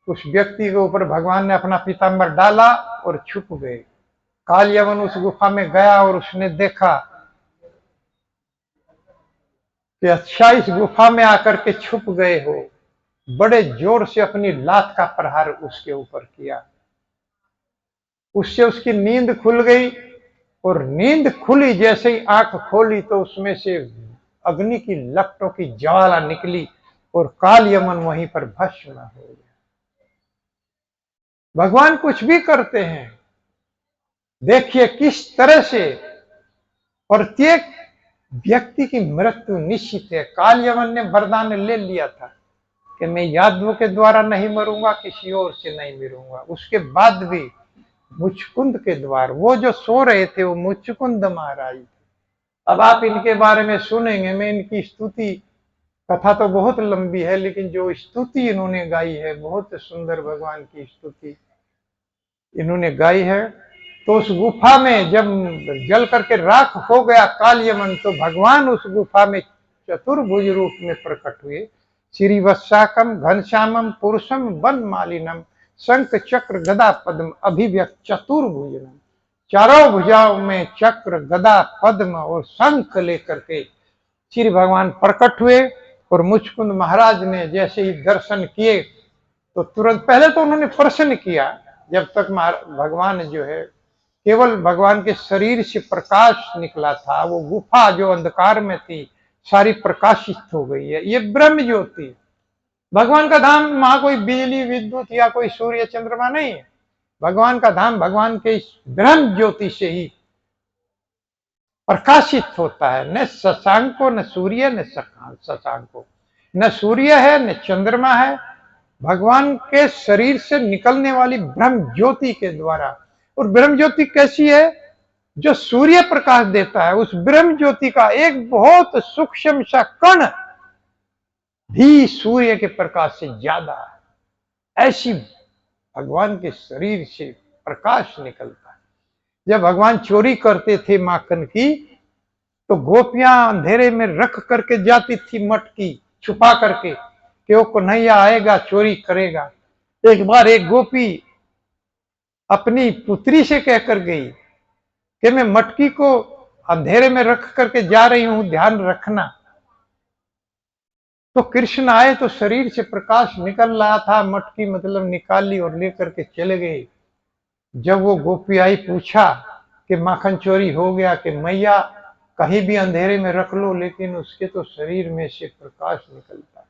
उस व्यक्ति के ऊपर भगवान ने अपना पीताम्बर डाला और छुप गए। काल यमन उस गुफा में गया और उसने देखा कि अच्छा इस गुफा में आकर के छुप गए हो, बड़े जोर से अपनी लात का प्रहार उसके ऊपर किया। उससे उसकी नींद खुल गई और नींद खुली, जैसे ही आंख खोली तो उसमें से अग्नि की लपटों की ज्वाला निकली और काल यमन वहीं पर भस्म हो गया। भगवान कुछ भी करते हैं, देखिए किस तरह से प्रत्येक व्यक्ति की मृत्यु निश्चित है। काल यमन ने वरदान ले लिया था कि मैं यादवों के द्वारा नहीं मरूंगा, किसी और से नहीं मरूंगा। उसके बाद भी मुचकुंद के द्वार, वो जो सो रहे थे वो मुचकुंद महाराज थे। अब आप इनके बारे में सुनेंगे, मैं इनकी स्तुति, कथा तो बहुत लंबी है, लेकिन जो स्तुति इन्होंने गाई है बहुत सुंदर, भगवान की स्तुति इन्होंने गाई है। तो उस गुफा में जब जल करके राख हो गया काल यमन, तो भगवान उस गुफा में चतुर्भुज रूप में प्रकट हुए। श्रीवत्साकम घनश्यामम पुरुषम वन मालिनम शंख चक्र गदा पद्म अभिव्यक्त चतुर्भुजनम, चारों भुजाओं में चक्र गदा पद्म और शंख लेकर के श्री भगवान प्रकट हुए। और मुचकुंद महाराज ने जैसे ही दर्शन किए तो तुरंत, पहले तो उन्होंने प्रश्न किया, जब तक भगवान जो है केवल भगवान के शरीर से प्रकाश निकला था, वो गुफा जो अंधकार में थी सारी प्रकाशित हो गई है, ये ब्रह्म ज्योति। भगवान का धाम वहां कोई बिजली विद्युत या कोई सूर्य चंद्रमा नहीं है। भगवान का धाम भगवान के इस ब्रह्म ज्योति से ही प्रकाशित होता है। न शशांको न सूर्य न शशांको, न सूर्य है न चंद्रमा है, भगवान के शरीर से निकलने वाली ब्रह्म ज्योति के द्वारा। और ब्रह्म ज्योति कैसी है? जो सूर्य प्रकाश देता है, उस ब्रह्म ज्योति का एक बहुत सूक्ष्म सा कण भी सूर्य के प्रकाश से ज्यादा है। ऐसी भगवान के शरीर से प्रकाश निकलता है। जब भगवान चोरी करते थे माखन की, तो गोपियां अंधेरे में रख करके जाती थी मटकी छुपा करके कि वो कन्हैया आएगा चोरी करेगा। एक बार एक गोपी अपनी पुत्री से कहकर गई कि मैं मटकी को अंधेरे में रख करके जा रही हूं, ध्यान रखना। तो कृष्ण आए तो शरीर से प्रकाश निकल रहा था, मटकी मतलब निकाली और लेकर के चले गए। जब वो गोपी आई, पूछा कि माखन चोरी हो गया, कि मैया कहीं भी अंधेरे में रख लो, लेकिन उसके तो शरीर में से प्रकाश निकलता है,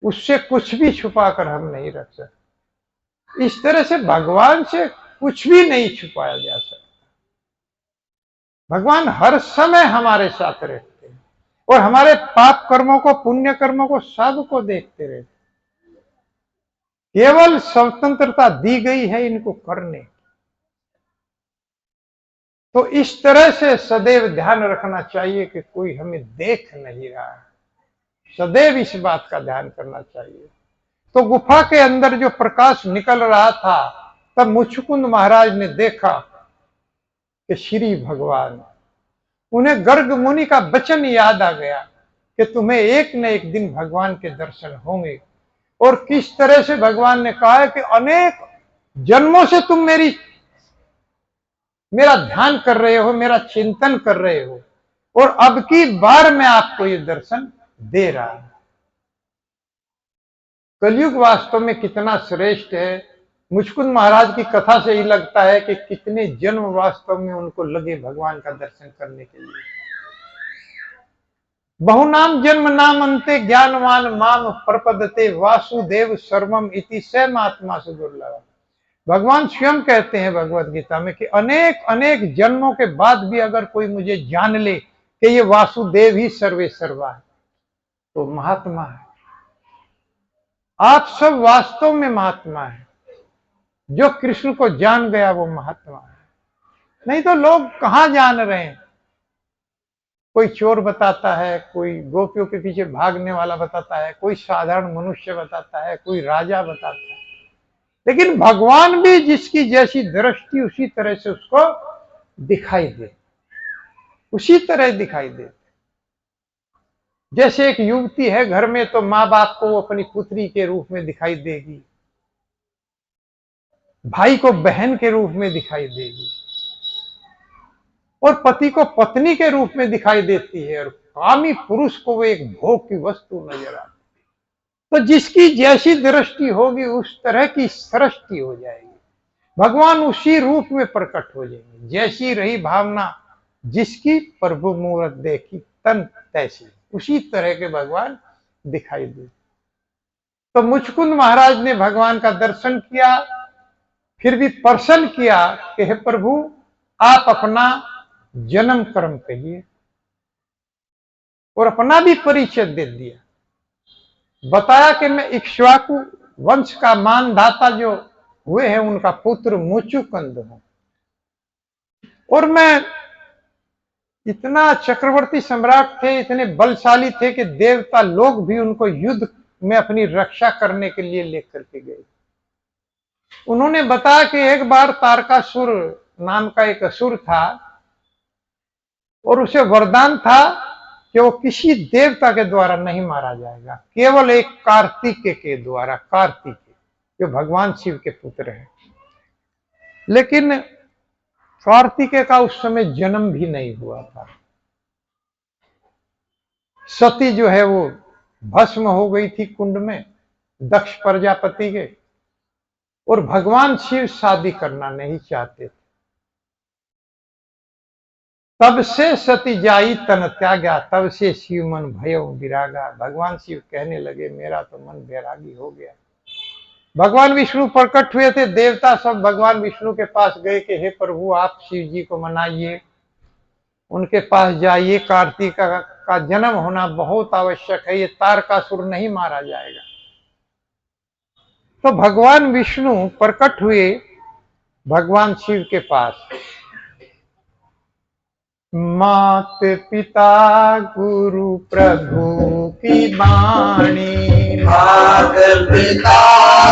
उससे कुछ भी छुपा कर हम नहीं रख सकते। इस तरह से भगवान से कुछ भी नहीं छुपाया जा सकता। भगवान हर समय हमारे साथ रहते हैं और हमारे पाप कर्मों को, पुण्य कर्मों को, सबको देखते रहते। केवल स्वतंत्रता दी गई है इनको करने। तो इस तरह से सदैव ध्यान रखना चाहिए कि कोई हमें देख नहीं रहा है, सदैव इस बात का ध्यान करना चाहिए। तो गुफा के अंदर जो प्रकाश निकल रहा था, तब मुचकुंद महाराज ने देखा कि श्री भगवान, उन्हें गर्ग मुनि का वचन याद आ गया कि तुम्हें एक न एक दिन भगवान के दर्शन होंगे। और किस तरह से भगवान ने कहा है कि अनेक जन्मों से तुम मेरा ध्यान कर रहे हो, मेरा चिंतन कर रहे हो, और अब की बार मैं आपको ये दर्शन दे रहा हूं। कलयुग वास्तव में कितना श्रेष्ठ है। मुचकुंद महाराज की कथा से ही लगता है कि कितने जन्म वास्तव में उनको लगे भगवान का दर्शन करने के लिए। बहुनाम जन्म नाम अंते ज्ञानवान माम प्रपदते वासुदेव सर्वम इति सैमात्मा से दुर्लभ। भगवान स्वयं कहते हैं भगवत गीता में कि अनेक अनेक जन्मों के बाद भी अगर कोई मुझे जान ले कि ये वासुदेव ही सर्वे सर्वा है, तो महात्मा है। आप सब वास्तव में महात्मा है। जो कृष्ण को जान गया वो महात्मा है। नहीं तो लोग कहां जान रहे हैं। कोई चोर बताता है, कोई गोपियों के पीछे भागने वाला बताता है, कोई साधारण मनुष्य बताता है, कोई राजा बताता है। लेकिन भगवान भी जिसकी जैसी दृष्टि उसी तरह से उसको दिखाई दे, उसी तरह दिखाई दे। जैसे एक युवती है घर में, तो माँ बाप को वो अपनी पुत्री के रूप में दिखाई देगी, भाई को बहन के रूप में दिखाई देगी, और पति को पत्नी के रूप में दिखाई देती है, और कामी पुरुष को वो एक भोग की वस्तु नजर आती है। तो जिसकी जैसी दृष्टि होगी उस तरह की सृष्टि हो जाएगी। भगवान उसी रूप में प्रकट हो जाएंगे। जैसी रही भावना जिसकी प्रभु मूरत देखी तन तैसी, उसी तरह के भगवान दिखाई दे। तो मुचकुंद महाराज ने भगवान का दर्शन किया, फिर भी प्रश्न किया कि हे प्रभु, आप अपना जन्म कर्म कहिए, और अपना भी परिचय दे दिया। बताया कि मैं इक्ष्वाकु वंश का मानधाता जो हुए हैं उनका पुत्र मुचुकुंद हूं, और मैं इतना चक्रवर्ती सम्राट थे, इतने बलशाली थे कि देवता लोग भी उनको युद्ध में अपनी रक्षा करने के लिए लेकर के गए। उन्होंने बताया कि एक बार तारकासुर नाम का एक असुर था, और उसे वरदान था कि वो किसी देवता के द्वारा नहीं मारा जाएगा, केवल एक कार्तिकेय के द्वारा। कार्तिकेय जो भगवान शिव के पुत्र हैं। लेकिन कार्तिकेय का उस समय जन्म भी नहीं हुआ था। सती जो है वो भस्म हो गई थी कुंड में दक्ष प्रजापति के, और भगवान शिव शादी करना नहीं चाहते थे। तब से सती जाई तन त्यागा, तब से शिव मन भयो विरागा। भगवान शिव कहने लगे मेरा तो मन बैरागी हो गया। भगवान विष्णु प्रकट हुए थे, देवता सब भगवान विष्णु के पास गए कि हे प्रभु आप शिव जी को मनाइए, उनके पास जाइए, कार्तिक का जन्म होना बहुत आवश्यक है, ये तारकासुर नहीं मारा जाएगा। तो भगवान विष्णु प्रकट हुए भगवान शिव के पास। मात पिता गुरु प्रभु की वाणी, मात पिता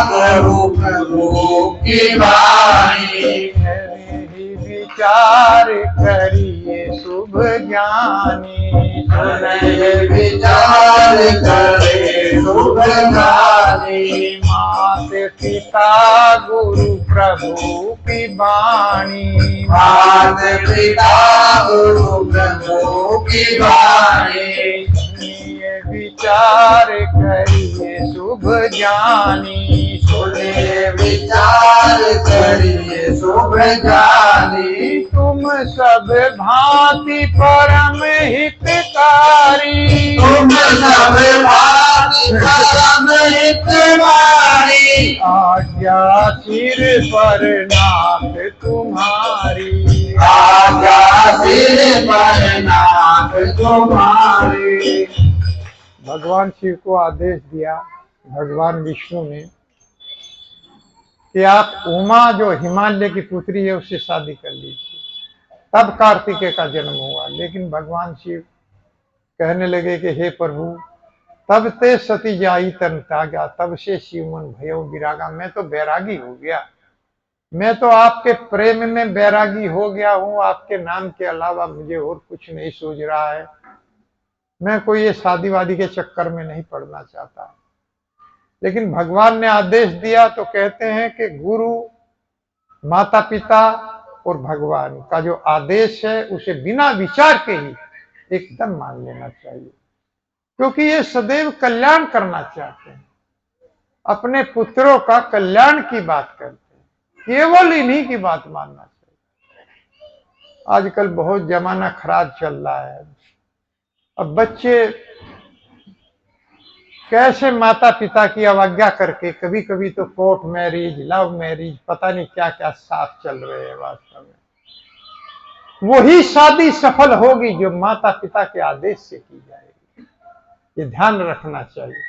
गुरु प्रभु की वाणी, विचार करिए शुभ ज्ञानी, सुने विचार करे शुभ ज्ञानी। मात पिता गुरु प्रभु की वाणी, मात पिता गुरु प्रभु की वाणी, विचार करिए शुभ ज्ञानी, सुने विचार करिए शुभ ज्ञानी। तुम सब भांति परम हितकारी, तुम सब भांति परम हितकारी, आज्ञा सिर पर नाथ तुम्हारी, आज्ञा सिर पर नाथ तुम्हारी। भगवान शिव को आदेश दिया भगवान विष्णु ने कि आप उमा जो हिमालय की पुत्री है उससे शादी कर लीजिए। तब कार्तिकेय का जन्म हुआ। लेकिन भगवान शिव कहने लगे कि हे प्रभु, तब ते सती जाई तन त्यागा, तब से शिव मन भयो विरागा। मैं तो बैरागी हो गया, मैं तो आपके प्रेम में बैरागी हो गया हूँ। आपके नाम के अलावा मुझे और कुछ नहीं सूझ रहा है। मैं कोई ये शादी वादी के चक्कर में नहीं पड़ना चाहता। लेकिन भगवान ने आदेश दिया तो कहते हैं कि गुरु, माता पिता और भगवान का जो आदेश है उसे बिना विचार के ही एकदम मान लेना चाहिए, क्योंकि ये सदैव कल्याण करना चाहते हैं, अपने पुत्रों का कल्याण की बात करते हैं, केवल इन्हीं की बात मानना चाहिए। आजकल बहुत जमाना खराब चल रहा है। अब बच्चे कैसे माता पिता की अवज्ञा करके, कभी कभी तो कोर्ट मैरिज, लव मैरिज, पता नहीं क्या क्या साफ चल रहे हैं। वास्तव में वही शादी सफल होगी जो माता पिता के आदेश से की जाएगी, ये ध्यान रखना चाहिए।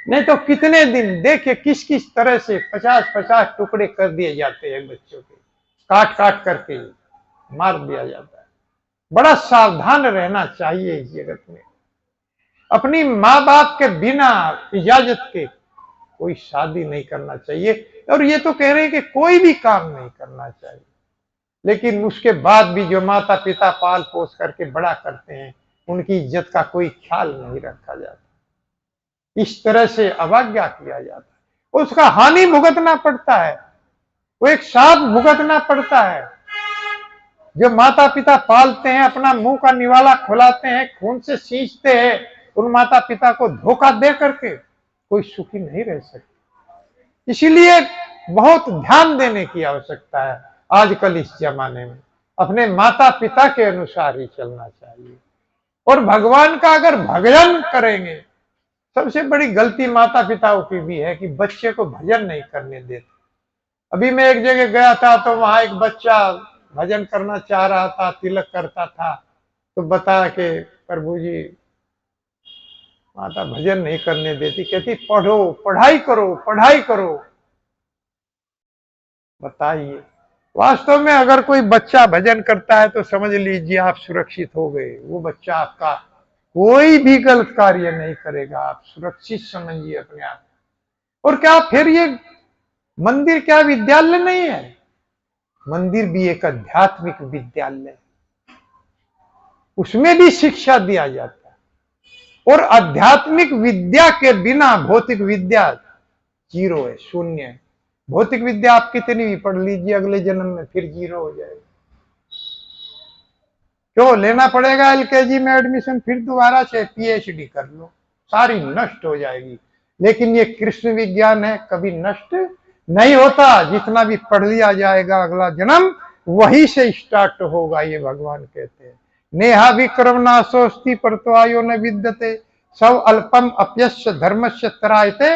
नहीं तो कितने दिन देखिए किस किस तरह से 50-50 टुकड़े कर दिए जाते हैं बच्चों के, काट काट करके मार दिया जाता है। बड़ा सावधान रहना चाहिए इस जगत में। अपनी माँ बाप के बिना इजाजत के कोई शादी नहीं करना चाहिए। और ये तो कह रहे हैं कि कोई भी काम नहीं करना चाहिए, लेकिन उसके बाद भी जो माता पिता पाल पोस करके बड़ा करते हैं उनकी इज्जत का कोई ख्याल नहीं रखा जाता। इस तरह से अवज्ञा किया जाता है, उसका हानि भुगतना पड़ता है, वो एक साथ भुगतना पड़ता है। जो माता पिता पालते हैं, अपना मुंह का निवाला खुलाते हैं, खून से सींचते हैं, उन माता पिता को धोखा दे करके कोई सुखी नहीं रह सकता। इसीलिए बहुत ध्यान देने की आवश्यकता है। आजकल इस जमाने में अपने माता पिता के अनुसार ही चलना चाहिए। और भगवान का अगर भजन करेंगे, सबसे बड़ी गलती माता पिताओं की भी है कि बच्चे को भजन नहीं करने देते। अभी मैं एक जगह गया था तो वहां एक बच्चा भजन करना चाह रहा था, तिलक करता था, तो बताया कि प्रभु जी माता भजन नहीं करने देती, कहती पढ़ो, पढ़ाई करो, पढ़ाई करो। बताइए, वास्तव में अगर कोई बच्चा भजन करता है तो समझ लीजिए आप सुरक्षित हो गए। वो बच्चा आपका कोई भी गलत कार्य नहीं करेगा, आप सुरक्षित समझिए अपने आप। और क्या फिर ये मंदिर क्या विद्यालय नहीं है? मंदिर भी एक आध्यात्मिक विद्यालय है, उसमें भी शिक्षा दिया जाता है। और आध्यात्मिक विद्या के बिना भौतिक विद्या जीरो है, शून्य है। भौतिक विद्या आप कितनी भी पढ़ लीजिए, अगले जन्म में फिर जीरो हो जाएगा। क्यों लेना पड़ेगा एलकेजी में एडमिशन, फिर दोबारा से पीएचडी कर लो, सारी नष्ट हो जाएगी। लेकिन ये कृष्ण विज्ञान है, कभी नष्ट नहीं होता। जितना भी पढ़ लिया जाएगा अगला जन्म वही से स्टार्ट होगा, ये भगवान कहते हैं। नेहा विक्रम नाशोस्ति परत्वायो न विद्यते सब अल्पम अपयस्य धर्मस्य तरायते।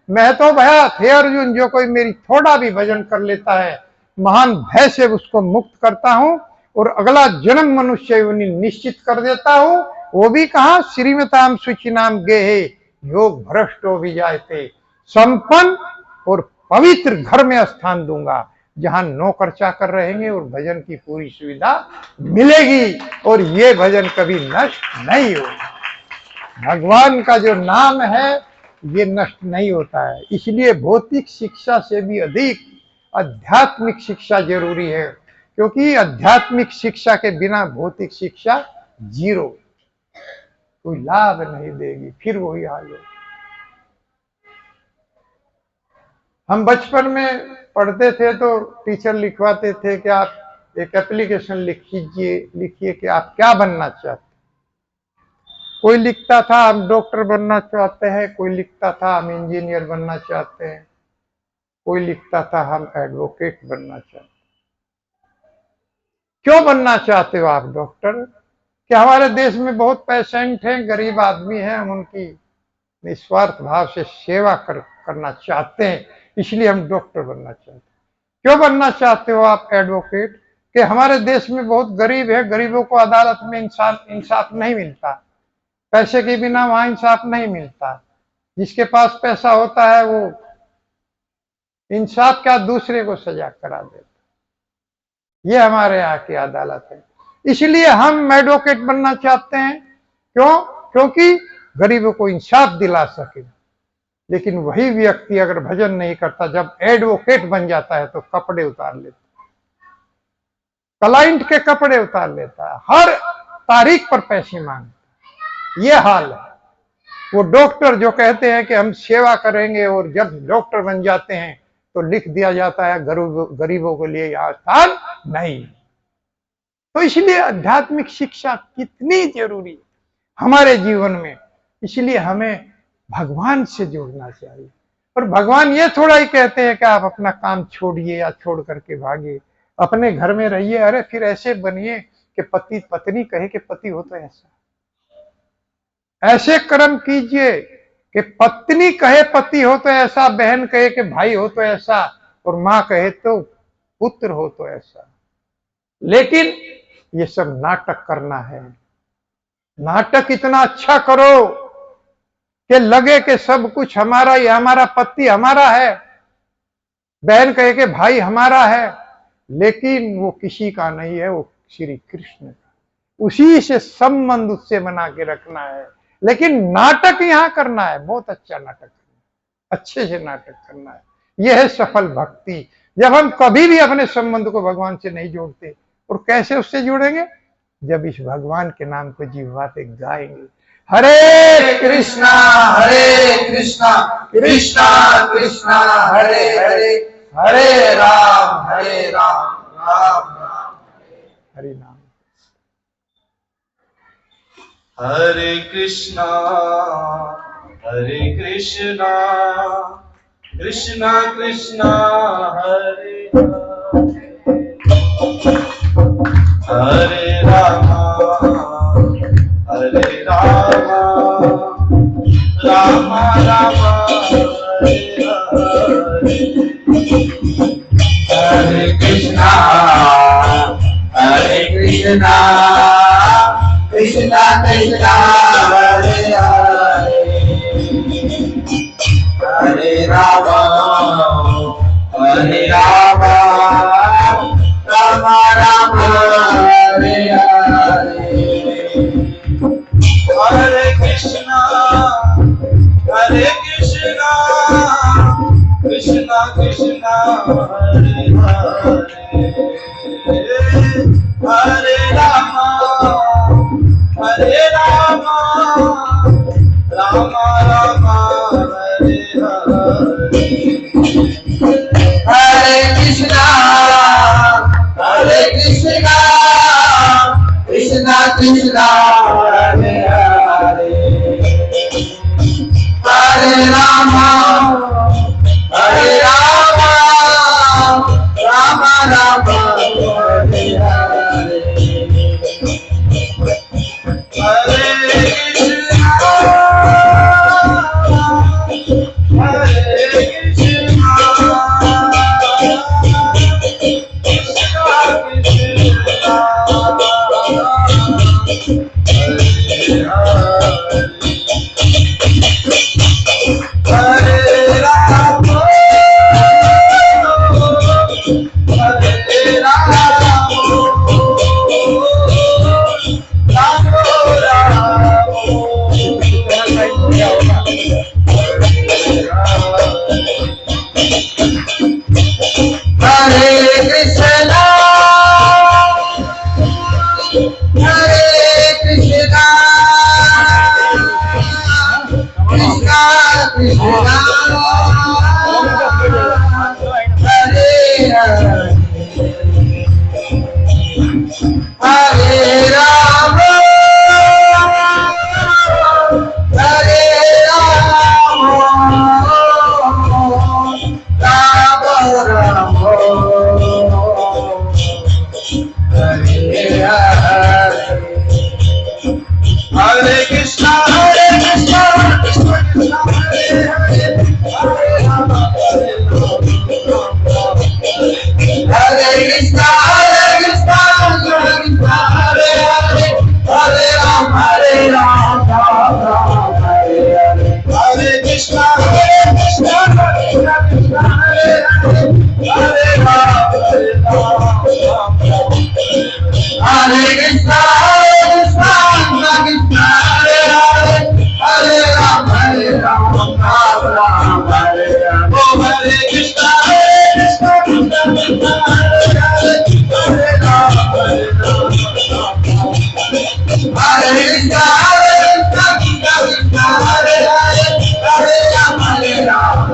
मैं तो भयात हे अर्जुन, जो कोई मेरी थोड़ा भी भजन कर लेता है महान भय से उसको मुक्त करता हूं और अगला जन्म मनुष्य योनि निश्चित कर देता हूं। वो भी कहा श्रीमताम सुचिनाम गेहे योग भ्रष्टो भी जायते। संपन्न और पवित्र घर में स्थान दूंगा जहां नौकर चाकर रहेंगे और भजन की पूरी सुविधा मिलेगी, और ये भजन कभी नष्ट नहीं होगा। भगवान का जो नाम है ये नष्ट नहीं होता है। इसलिए भौतिक शिक्षा से भी अधिक आध्यात्मिक शिक्षा जरूरी है, क्योंकि आध्यात्मिक शिक्षा के बिना भौतिक शिक्षा जीरो, कोई लाभ नहीं देगी, फिर वही हाल हो। हम बचपन में पढ़ते थे तो टीचर लिखवाते थे कि आप एक एप्लीकेशन लिखिए कि आप क्या बनना चाहते। कोई लिखता था हम डॉक्टर बनना चाहते हैं, कोई लिखता था हम इंजीनियर बनना चाहते हैं, कोई लिखता था हम एडवोकेट बनना चाहते हैं। क्यों बनना चाहते हो आप डॉक्टर? कि हमारे देश में बहुत पेशेंट हैं, गरीब आदमी हैं, हम उनकी निस्वार्थ भाव से सेवा करना चाहते हैं, इसलिए हम डॉक्टर बनना चाहते हैं। क्यों बनना चाहते हो आप एडवोकेट? कि हमारे देश में बहुत गरीब है, गरीबों को अदालत में इंसाफ नहीं मिलता, पैसे के बिना वहां इंसाफ नहीं मिलता। जिसके पास पैसा होता है वो इंसाफ क्या दूसरे को सजा करा देता। ये हमारे यहाँ की अदालत है, इसलिए हम एडवोकेट बनना चाहते हैं। क्यों? क्योंकि गरीबों को इंसाफ दिला सके। लेकिन वही व्यक्ति अगर भजन नहीं करता, जब एडवोकेट बन जाता है तो कपड़े उतार लेता, क्लाइंट के कपड़े उतार लेता है, हर तारीख पर पैसे मांगता। ये हाल है। वो डॉक्टर जो कहते हैं कि हम सेवा करेंगे, और जब डॉक्टर बन जाते हैं तो लिख दिया जाता है गरीबों के लिए यहाँ स्थान नहीं। तो इसलिए आध्यात्मिक शिक्षा कितनी जरूरी है हमारे जीवन में। इसलिए हमें भगवान से जुड़ना चाहिए। और भगवान ये थोड़ा ही कहते हैं कि आप अपना काम छोड़िए या छोड़ करके भागिए, अपने घर में रहिए। अरे फिर ऐसे बनिए कि पति पत्नी कहे कि पति हो तो ऐसा, ऐसे कर्म कीजिए कि पत्नी कहे पति हो तो ऐसा, बहन कहे कि भाई हो तो ऐसा, और मां कहे तो पुत्र हो तो ऐसा। लेकिन ये सब नाटक करना है। नाटक इतना अच्छा करो कि लगे कि सब कुछ हमारा, ये हमारा पति हमारा है, बहन कहे कि भाई हमारा है, लेकिन वो किसी का नहीं है, वो श्री कृष्ण का। उसी से संबंध उससे बना के रखना है। लेकिन नाटक यहां करना है, बहुत अच्छा नाटक करना है, अच्छे से नाटक करना है। यह है सफल भक्ति। जब हम कभी भी अपने संबंध को भगवान से नहीं जोड़ते, और कैसे उससे जुड़ेंगे? जब इस भगवान के नाम को जिह्वा से गाएंगे, हरे कृष्णा कृष्णा कृष्णा हरे हरे, हरे राम राम राम हरे नाम। हरे कृष्णा कृष्णा कृष्णा हरे हरे राम राम राम हरे Krishna Krishna Krishna Hare Hare Ram Ram Ram Hare Hare Krishna Krishna Krishna Hare Hare Ram Ram Ram Hare Hare Krishna Hare Hare Hare Ram Ram Ram Hare Hare Hare Krishna Hare Krishna, Krishna Krishna, Hare Hare, Hare Rama, Hare Krishna, Krishna Krishna, Hare Hare, Hare Rama, Hare Hare, Hare Krishna, Krishna Krishna, Hare Hare, Hare Rama, Hare Krishna, Krishna Krishna, Hare Hare, Hare Rama, Hare Rama, Oh Hare Krishna, Krishna Krishna, Hare Hare, Hare Rama, Hare Krishna, Krishna Krishna, Hare Hare, Hare Rama, Hare Rama, Hare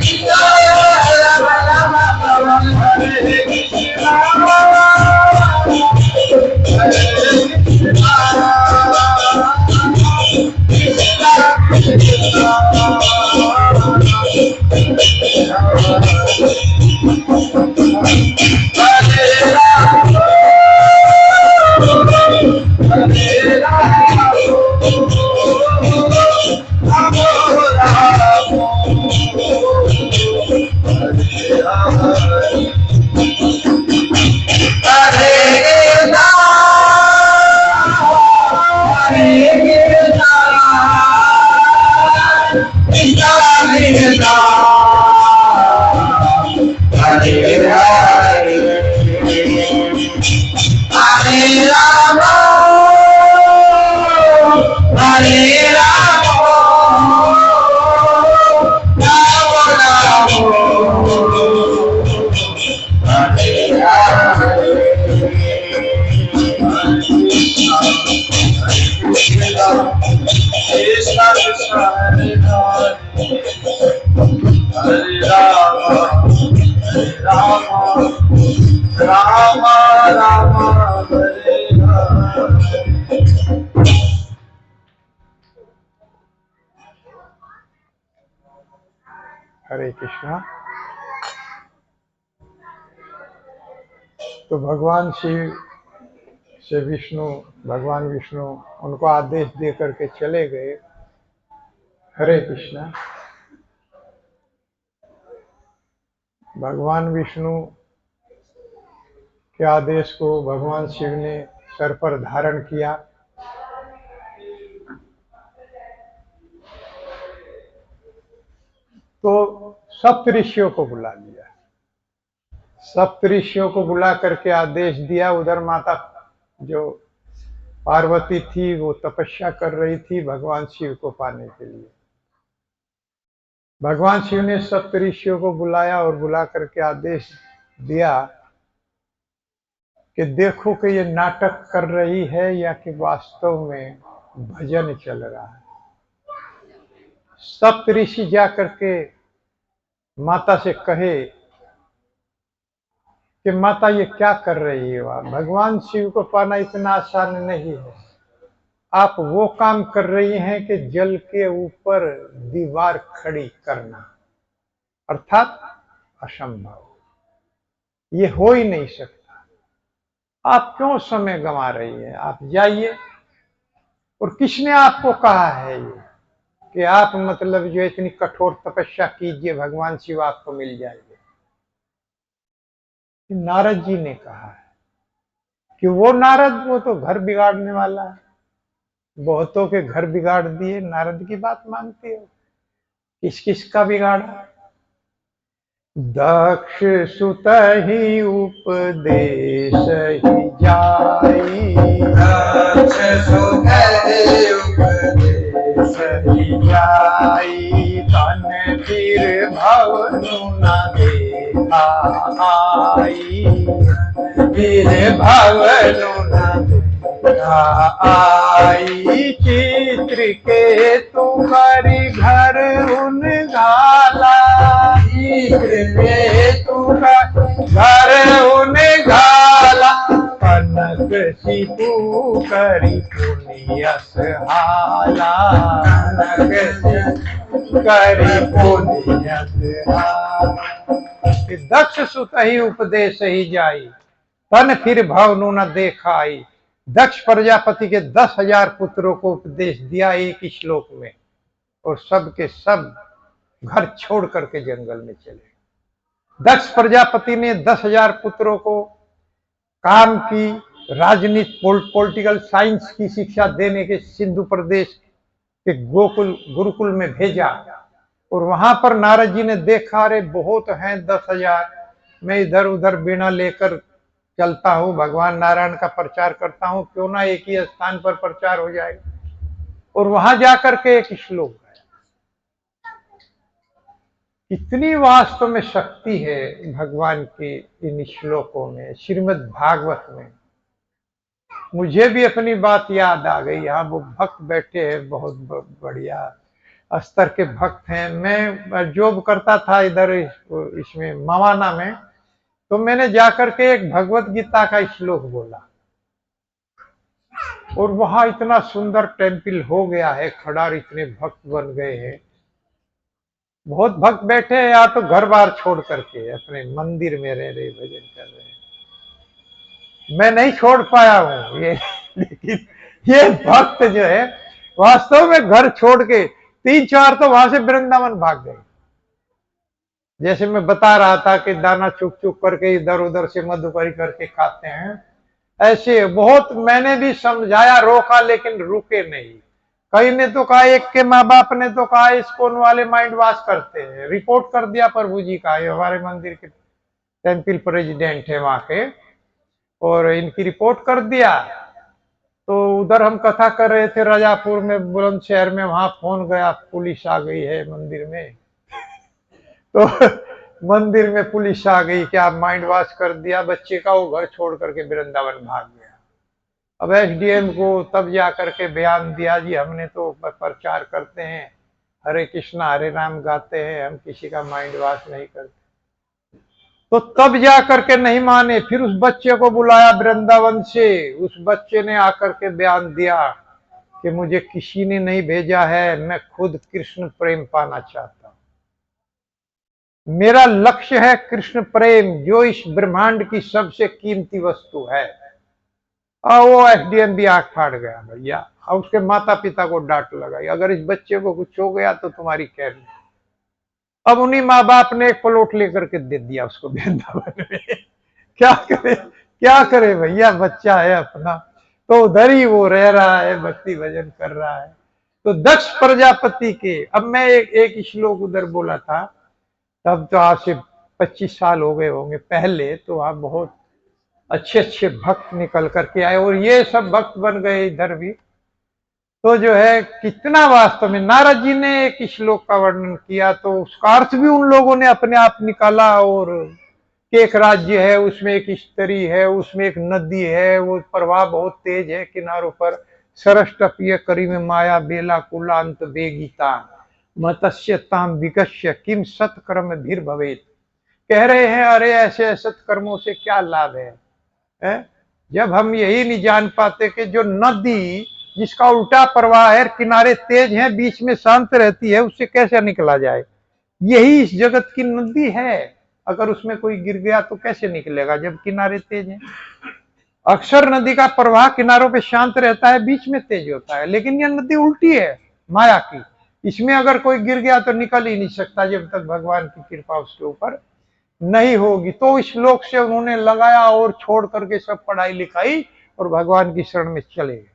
Krishna, हरे कृष्णा। तो भगवान शिव से भगवान विष्णु उनको आदेश दे करके चले गए। हरे कृष्णा। भगवान विष्णु के आदेश को भगवान शिव ने सर पर धारण किया। तो सप्तऋषियों को बुला लिया। सप्तऋषियों को बुला करके आदेश दिया। उधर माता जो पार्वती थी वो तपस्या कर रही थी भगवान शिव को पाने के लिए। भगवान शिव ने सप्तऋषियों को बुलाया और बुला करके आदेश दिया कि देखो कि ये नाटक कर रही है या कि वास्तव में भजन चल रहा है। सप्त ऋषि जाकर के माता से कहे कि माता ये क्या कर रही है? वह भगवान शिव को पाना इतना आसान नहीं है। आप वो काम कर रही हैं कि जल के ऊपर दीवार खड़ी करना, अर्थात असंभव, ये हो ही नहीं सकता। आप क्यों समय गंवा रही हैं? आप जाइए। और किसने आपको कहा है ये कि आप मतलब जो इतनी कठोर तपस्या कीजिए भगवान शिव आपको मिल जाएंगे? नारद जी ने कहा है कि वो नारद, वो तो घर बिगाड़ने वाला है, बहुतों के घर बिगाड़ दिए, नारद की बात मानती हो? किस किस का बिगाड़ा? दक्ष सुत ही उपदेश ही जाई, दक्ष सुत ही उपदेश ही जाई, तन फिर भवनु न देखा आई, फिर भवनु न देखा आई, चित्र के तुम्हारी घर उन घाला, चित्र तुका घर उन घाला, कनक सिपू करी पुनियस हाला, कनक करी पुनियस हाला। दक्ष सुत ही उपदेश ही जाई, तन फिर भवनु न देखाई। दक्ष प्रजापति के 10,000 पुत्रों को उपदेश दिया एक ही श्लोक में, और सब के सब घर छोड़ करके जंगल में चले। दक्ष प्रजापति ने 10,000 पुत्रों को काम की, राजनीति, पॉलिटिकल साइंस की शिक्षा देने के सिंधु प्रदेश के गोकुल गुरुकुल में भेजा। और वहां पर नारद जी ने देखा, अरे बहुत हैं 10,000, मैं इधर उधर बीणा लेकर चलता हूं, भगवान नारायण का प्रचार करता हूं, क्यों ना एक ही स्थान पर प्रचार हो जाएगा। और वहां जाकर के एक श्लोक गाया। इतनी वास्तव में शक्ति है भगवान की इन श्लोकों में, श्रीमद् भागवत में। मुझे भी अपनी बात याद आ गई। यहाँ वो भक्त बैठे हैं, बहुत बढ़िया स्तर के भक्त हैं। मैं जॉब करता था इधर इसमें मवाना में, तो मैंने जाकर के एक भगवत गीता का श्लोक बोला, और वहां इतना सुंदर टेम्पल हो गया है खड़ा, इतने भक्त बन गए हैं। बहुत भक्त बैठे हैं या तो घर बार छोड़ करके अपने मंदिर में रह रहे, भजन कर रहे हैं। मैं नहीं छोड़ पाया हूं ये, लेकिन ये भक्त जो है वास्तव में घर छोड़ के 3-4 तो वहां से वृंदावन भाग गए। जैसे मैं बता रहा था कि दाना चुक चुक करके इधर उधर से मधुकरी करके खाते हैं, ऐसे बहुत मैंने भी समझाया, रोका, लेकिन रुके नहीं। कई ने तो कहा, एक के माँ बाप ने तो कहा इस्कॉन वाले माइंड वॉश करते हैं, रिपोर्ट कर दिया प्रभु जी का, ये हमारे मंदिर के टेम्पल प्रेसिडेंट है वहां के, और इनकी रिपोर्ट कर दिया। तो उधर हम कथा कर रहे थे राजापुर में, बुलंदशहर में, वहां फोन गया, पुलिस आ गई है मंदिर में। तो मंदिर में पुलिस आ गई, क्या माइंड वॉश कर दिया बच्चे का, वो घर छोड़ करके वृंदावन भाग गया। अब एसडीएम को तब जा करके बयान दिया, जी हमने तो प्रचार करते हैं, हरे कृष्णा हरे राम गाते हैं, हम किसी का माइंड वॉश नहीं करते। तो तब जा करके नहीं माने, फिर उस बच्चे को बुलाया वृंदावन से। उस बच्चे ने आकर के बयान दिया कि मुझे किसी ने नहीं भेजा है, मैं खुद कृष्ण प्रेम पाना चाहता हूं, मेरा लक्ष्य है कृष्ण प्रेम, जो इस ब्रह्मांड की सबसे कीमती वस्तु है। और वो एसडीएम भी आंख फाड़ गया भैया, और उसके माता पिता को डांट लगाई, अगर इस बच्चे को कुछ हो गया तो तुम्हारी खैर नहीं। अब उन्हीं माँ बाप ने एक प्लॉट लेकर के दे दिया उसको वृंदावन में। क्या करे भैया, बच्चा है अपना, तो उधर ही वो रह रहा है, भक्ति भजन कर रहा है। तो दक्ष प्रजापति के, अब मैं एक श्लोक उधर बोला था, तब तो आज से 25 साल हो गए होंगे पहले, तो आप बहुत अच्छे अच्छे भक्त निकल करके आए, और ये सब भक्त बन गए इधर भी। तो जो है कितना वास्तव में नारद जी ने एक श्लोक का वर्णन किया, तो उसका अर्थ भी उन लोगों ने अपने आप निकाला, और कि एक राज्य है, उसमें एक स्त्री है, उसमें एक नदी है, वो प्रवाह बहुत तेज है, किनारों पर सरष्टपीय करी में माया बेला कुलांत बेगीता मत्स्यताम विकस्य किम सत्कर्म भीर भवेत। कह रहे हैं अरे ऐसे सत्कर्मों से क्या लाभ है? जब हम यही नहीं जान पाते कि जो नदी जिसका उल्टा प्रवाह है, किनारे तेज हैं, बीच में शांत रहती है, उससे कैसे निकला जाए? यही इस जगत की नदी है। अगर उसमें कोई गिर गया तो कैसे निकलेगा जब किनारे तेज हैं? अक्सर नदी का प्रवाह किनारों पे शांत रहता है, बीच में तेज होता है, लेकिन यह नदी उल्टी है माया की। इसमें अगर कोई गिर गया तो निकल ही नहीं सकता जब तक भगवान की कृपा उसके ऊपर नहीं होगी। तो इस श्लोक से उन्होंने लगाया और छोड़ करके सब पढ़ाई लिखाई और भगवान की शरण में चले गए।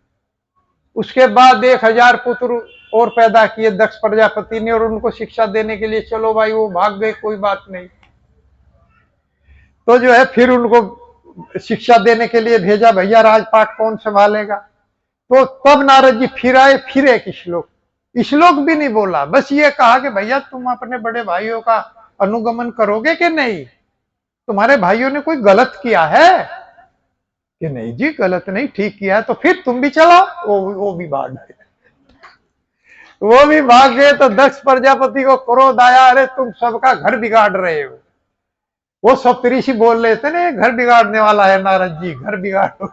उसके बाद 1000 पुत्र और पैदा किए दक्ष प्रजापति ने, और उनको शिक्षा देने के लिए चलो भाई वो भाग गए, कोई बात नहीं। तो जो है फिर उनको शिक्षा देने के लिए भेजा, भैया राजपाट कौन संभालेगा? तो तब नारद जी फिर आए, फिर एक श्लोक भी नहीं बोला, बस ये कहा कि भैया तुम अपने बड़े भाइयों का अनुगमन करोगे कि नहीं? तुम्हारे भाइयों ने कोई गलत किया है कि नहीं? जी गलत नहीं, ठीक किया है। तो फिर तुम भी चलो। वो भी भाग गए, वो भी भाग गए। तो दक्ष प्रजापति को क्रोध आया, अरे तुम सबका घर बिगाड़ रहे हो। वो सप्तऋषि बोल रहे थे ना, घर बिगाड़ने वाला है नारद जी, घर बिगाड़ो।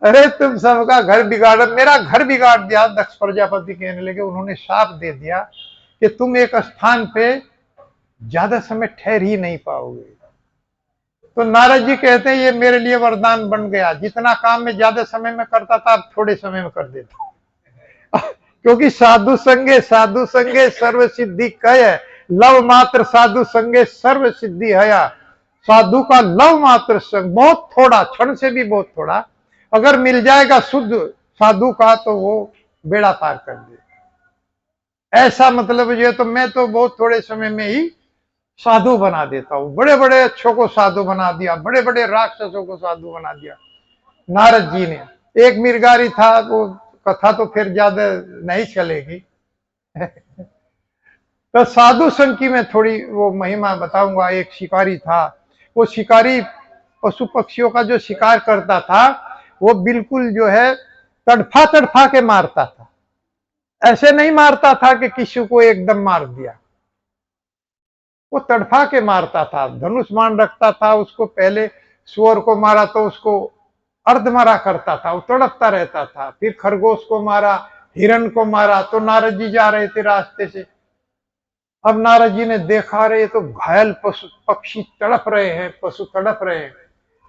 अरे तुम सबका घर बिगाड़, मेरा घर बिगाड़ दिया। दक्ष प्रजापति कहने लगे, उन्होंने शाप दे दिया कि तुम एक स्थान पे ज्यादा समय ठहर ही नहीं पाओगे। तो नारद जी कहते हैं ये मेरे लिए वरदान बन गया, जितना काम मैं ज्यादा समय में करता था अब थोड़े समय में कर देता हूं। क्योंकि साधु संगे सर्व सिद्धि कय, लव मात्र साधु संगे सर्व सिद्धि हया। साधु का लव मात्र संग, बहुत थोड़ा, क्षण से भी बहुत थोड़ा अगर मिल जाएगा शुद्ध साधु का, तो वो बेड़ा पार कर दे। ऐसा मतलब ये, तो मैं तो बहुत थोड़े समय में ही साधु बना देता हूं। बड़े बड़े अच्छों को साधु बना दिया, बड़े बड़े राक्षसों को साधु बना दिया नारद जी ने। एक मिर्गारी था, वो कथा तो फिर ज्यादा नहीं चलेगी। तो साधु संघ की मैं थोड़ी वो महिमा बताऊंगा। एक शिकारी था, वो शिकारी पशु पक्षियों का जो शिकार करता था, वो बिल्कुल जो है तड़फा तड़फा के मारता था। ऐसे नहीं मारता था कि किसी को एकदम मार दिया, वो तड़फा के मारता था। धनुष बाण रखता था, उसको पहले सुअर को मारा तो उसको अर्ध मारा करता था, वो तड़पता रहता था। फिर खरगोश को मारा, हिरण को मारा। तो नारद जी जा रहे थे रास्ते से, अब नारद जी ने देखा रहे तो घायल पशु पक्षी तड़प रहे हैं, पशु तड़प रहे हैं।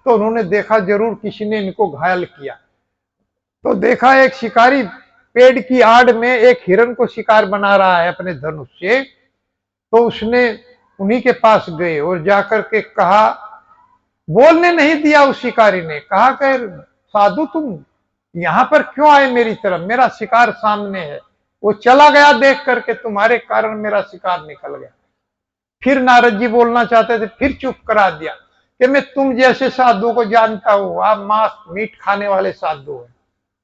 तो उन्होंने देखा जरूर किसी ने इनको घायल किया। तो देखा एक शिकारी पेड़ की आड़ में एक हिरण को शिकार बना रहा है अपने धनुष से। तो उसने उन्हीं के पास गए और जाकर के कहा, बोलने नहीं दिया उस शिकारी ने, कहा कि साधु तुम यहां पर क्यों आए मेरी तरफ, मेरा शिकार सामने है। वो चला गया देख करके, तुम्हारे कारण मेरा शिकार निकल गया। फिर नारद जी बोलना चाहते थे, फिर चुप करा दिया कि मैं तुम जैसे साधुओं को जानता हूं, आप मांस मीट खाने वाले साधु हैं,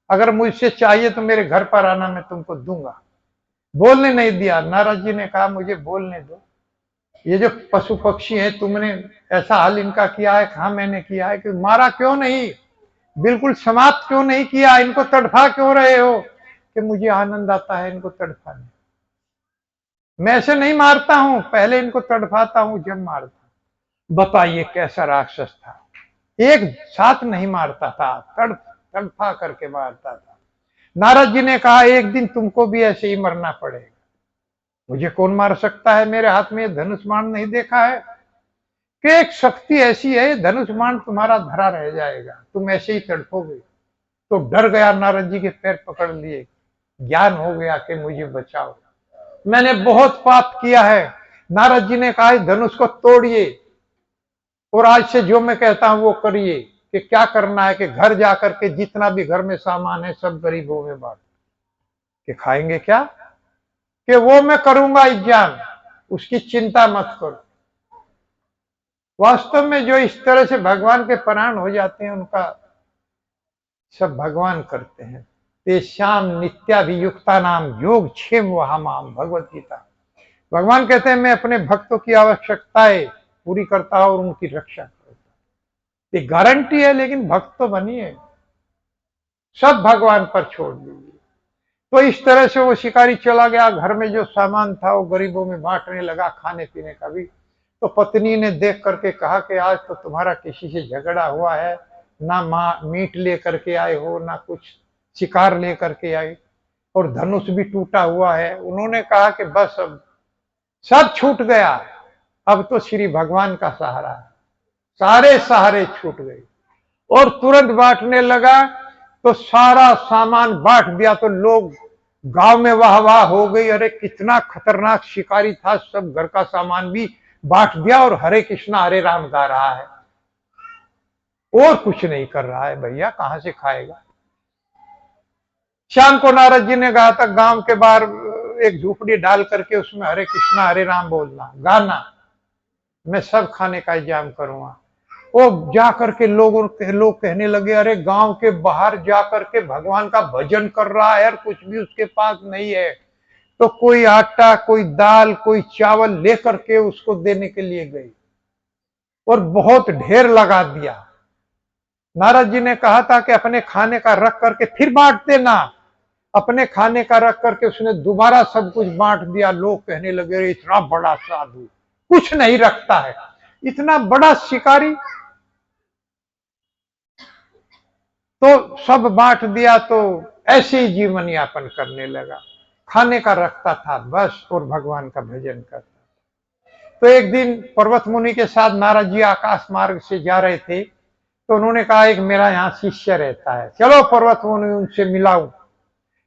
अगर मुझसे चाहिए तो मेरे घर पर आना, मैं तुमको दूंगा। बोलने नहीं दिया। नारद जी ने कहा मुझे बोलने दो, ये जो पशु पक्षी हैं तुमने ऐसा हाल इनका किया है? कहा मैंने किया है। कि मारा क्यों नहीं, बिल्कुल समाप्त क्यों नहीं किया, इनको तड़फा क्यों रहे हो? कि मुझे आनंद आता है इनको तड़फाने, मैं ऐसे नहीं मारता हूं, पहले इनको तड़फाता हूं जब मारता। बताइए कैसा राक्षस था, एक साथ नहीं मारता था, तड़फा करके मारता था। नारद जी ने कहा एक दिन तुमको भी ऐसे ही मरना पड़ेगा। मुझे कौन मार सकता है, मेरे हाथ में धनुष बाण नहीं देखा है? कि एक शक्ति ऐसी है, धनुष बाण तुम्हारा धरा रह जाएगा, तुम ऐसे ही तड़पोगे। तो डर गया, नारद जी के पैर पकड़ लिए, ज्ञान हो गया कि मुझे बचाओ, मैंने बहुत पाप किया है। नारद जी ने कहा धनुष को तोड़िए और आज से जो मैं कहता हूं वो करिए। कि क्या करना है? कि घर जाकर के जितना भी घर में सामान है सब गरीबों में बांट। कि खाएंगे क्या? कि वो मैं करूंगा इंतजाम, उसकी चिंता मत करो। वास्तव में जो इस तरह से भगवान के प्राण हो जाते हैं, उनका सब भगवान करते हैं। तेषाम नित्याभियुक्ता नाम योग क्षेम वहामाम, भगवत गीता। भगवान कहते हैं मैं अपने भक्तों की आवश्यकताएं पूरी करता है और उनकी रक्षा करता है। ये गारंटी है, लेकिन भक्त तो बनिए, सब भगवान पर छोड़ दीजिए। तो इस तरह से वो शिकारी चला गया, घर में जो सामान था वो गरीबों में बांटने लगा, खाने पीने का भी। तो पत्नी ने देख करके कहा कि आज तो तुम्हारा किसी से झगड़ा हुआ है, ना मीट लेकर के आए हो, ना कुछ शिकार लेकर के आए, और धनुष भी टूटा हुआ है। उन्होंने कहा कि बस अब सब छूट गया, अब तो श्री भगवान का सहारा है। सारे सहारे छूट गए और तुरंत बांटने लगा। तो सारा सामान बांट दिया तो लोग गांव में वाह वाह हो गई, अरे कितना खतरनाक शिकारी था, सब घर का सामान भी बांट दिया और हरे कृष्णा हरे राम गा रहा है और कुछ नहीं कर रहा है। भैया कहां से खाएगा। शाम को नारद जी ने कहा था गांव के बाहर एक झूपड़ी डाल करके उसमें हरे कृष्णा हरे राम बोलना, गाना, मैं सब खाने का इंतजाम करूंगा। वो जा करके लोग कहने लगे, अरे गांव के बाहर जा करके भगवान का भजन कर रहा है और कुछ भी उसके पास नहीं है। तो कोई आटा, कोई दाल, कोई चावल लेकर के उसको देने के लिए गई और बहुत ढेर लगा दिया। नारद जी ने कहा था कि अपने खाने का रख करके फिर बांट देना। अपने खाने का रख करके उसने दोबारा सब कुछ बांट दिया। लोग कहने लगे, इतना बड़ा साधु कुछ नहीं रखता है, इतना बड़ा शिकारी। तो सब बांट दिया, तो ऐसे ही जीवन यापन करने लगा। खाने का रखता था बस और भगवान का भजन करता था। तो एक दिन पर्वत मुनि के साथ नारद जी आकाश मार्ग से जा रहे थे, तो उन्होंने कहा एक मेरा यहाँ शिष्य रहता है, चलो पर्वत मुनि उनसे मिलाऊं।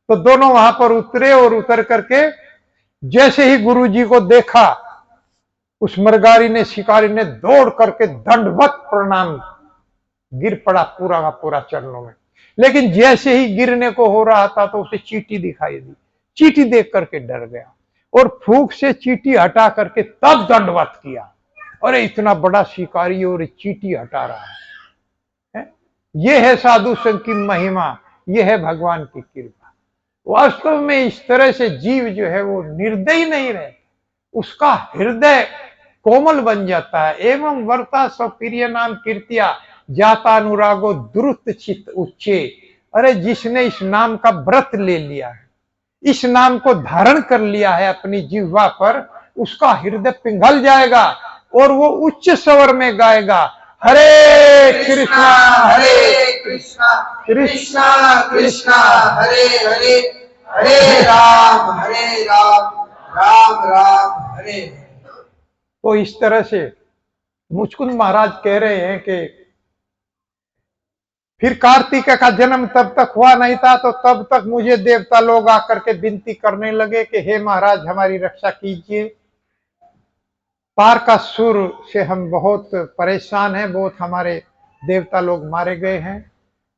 तो दोनों वहां पर उतरे और उतर करके जैसे ही गुरु जी को देखा, उस मृगारी ने, शिकारी ने दौड़ करके दंडवत प्रणाम, गिर पड़ा पूरा का पूरा चरणों में। लेकिन जैसे ही गिरने को हो रहा था तो उसे चींटी दिखाई दी। चींटी देख करके डर गया और फूंक से चींटी हटा करके तब दंडवत किया। अरे इतना बड़ा शिकारी और चींटी हटा रहा है। ये है साधु संघ की महिमा, ये है भगवान की कृपा। वास्तव में इस तरह से जीव जो है वो निर्दयी नहीं रहे, उसका हृदय कोमल बन जाता है। एवं वर्ता स्वप्रिय नाम कीर्तिया जाता अनुरागो द्रुत चित्त उच्चे। अरे जिसने इस नाम का व्रत ले लिया है, इस नाम को धारण कर लिया है अपनी जिह्वा पर, उसका हृदय पिघल जाएगा और वो उच्च स्वर में गाएगा, हरे कृष्णा कृष्णा कृष्णा हरे हरे, हरे राम राम राम हरे हरे। तो इस तरह से मुचकुंद महाराज कह रहे हैं कि फिर कार्तिक का जन्म तब तक हुआ नहीं था, तो तब तक मुझे देवता लोग आकर के विनती करने लगे कि हे महाराज हमारी रक्षा कीजिए, तारकासुर से हम बहुत परेशान हैं, बहुत हमारे देवता लोग मारे गए हैं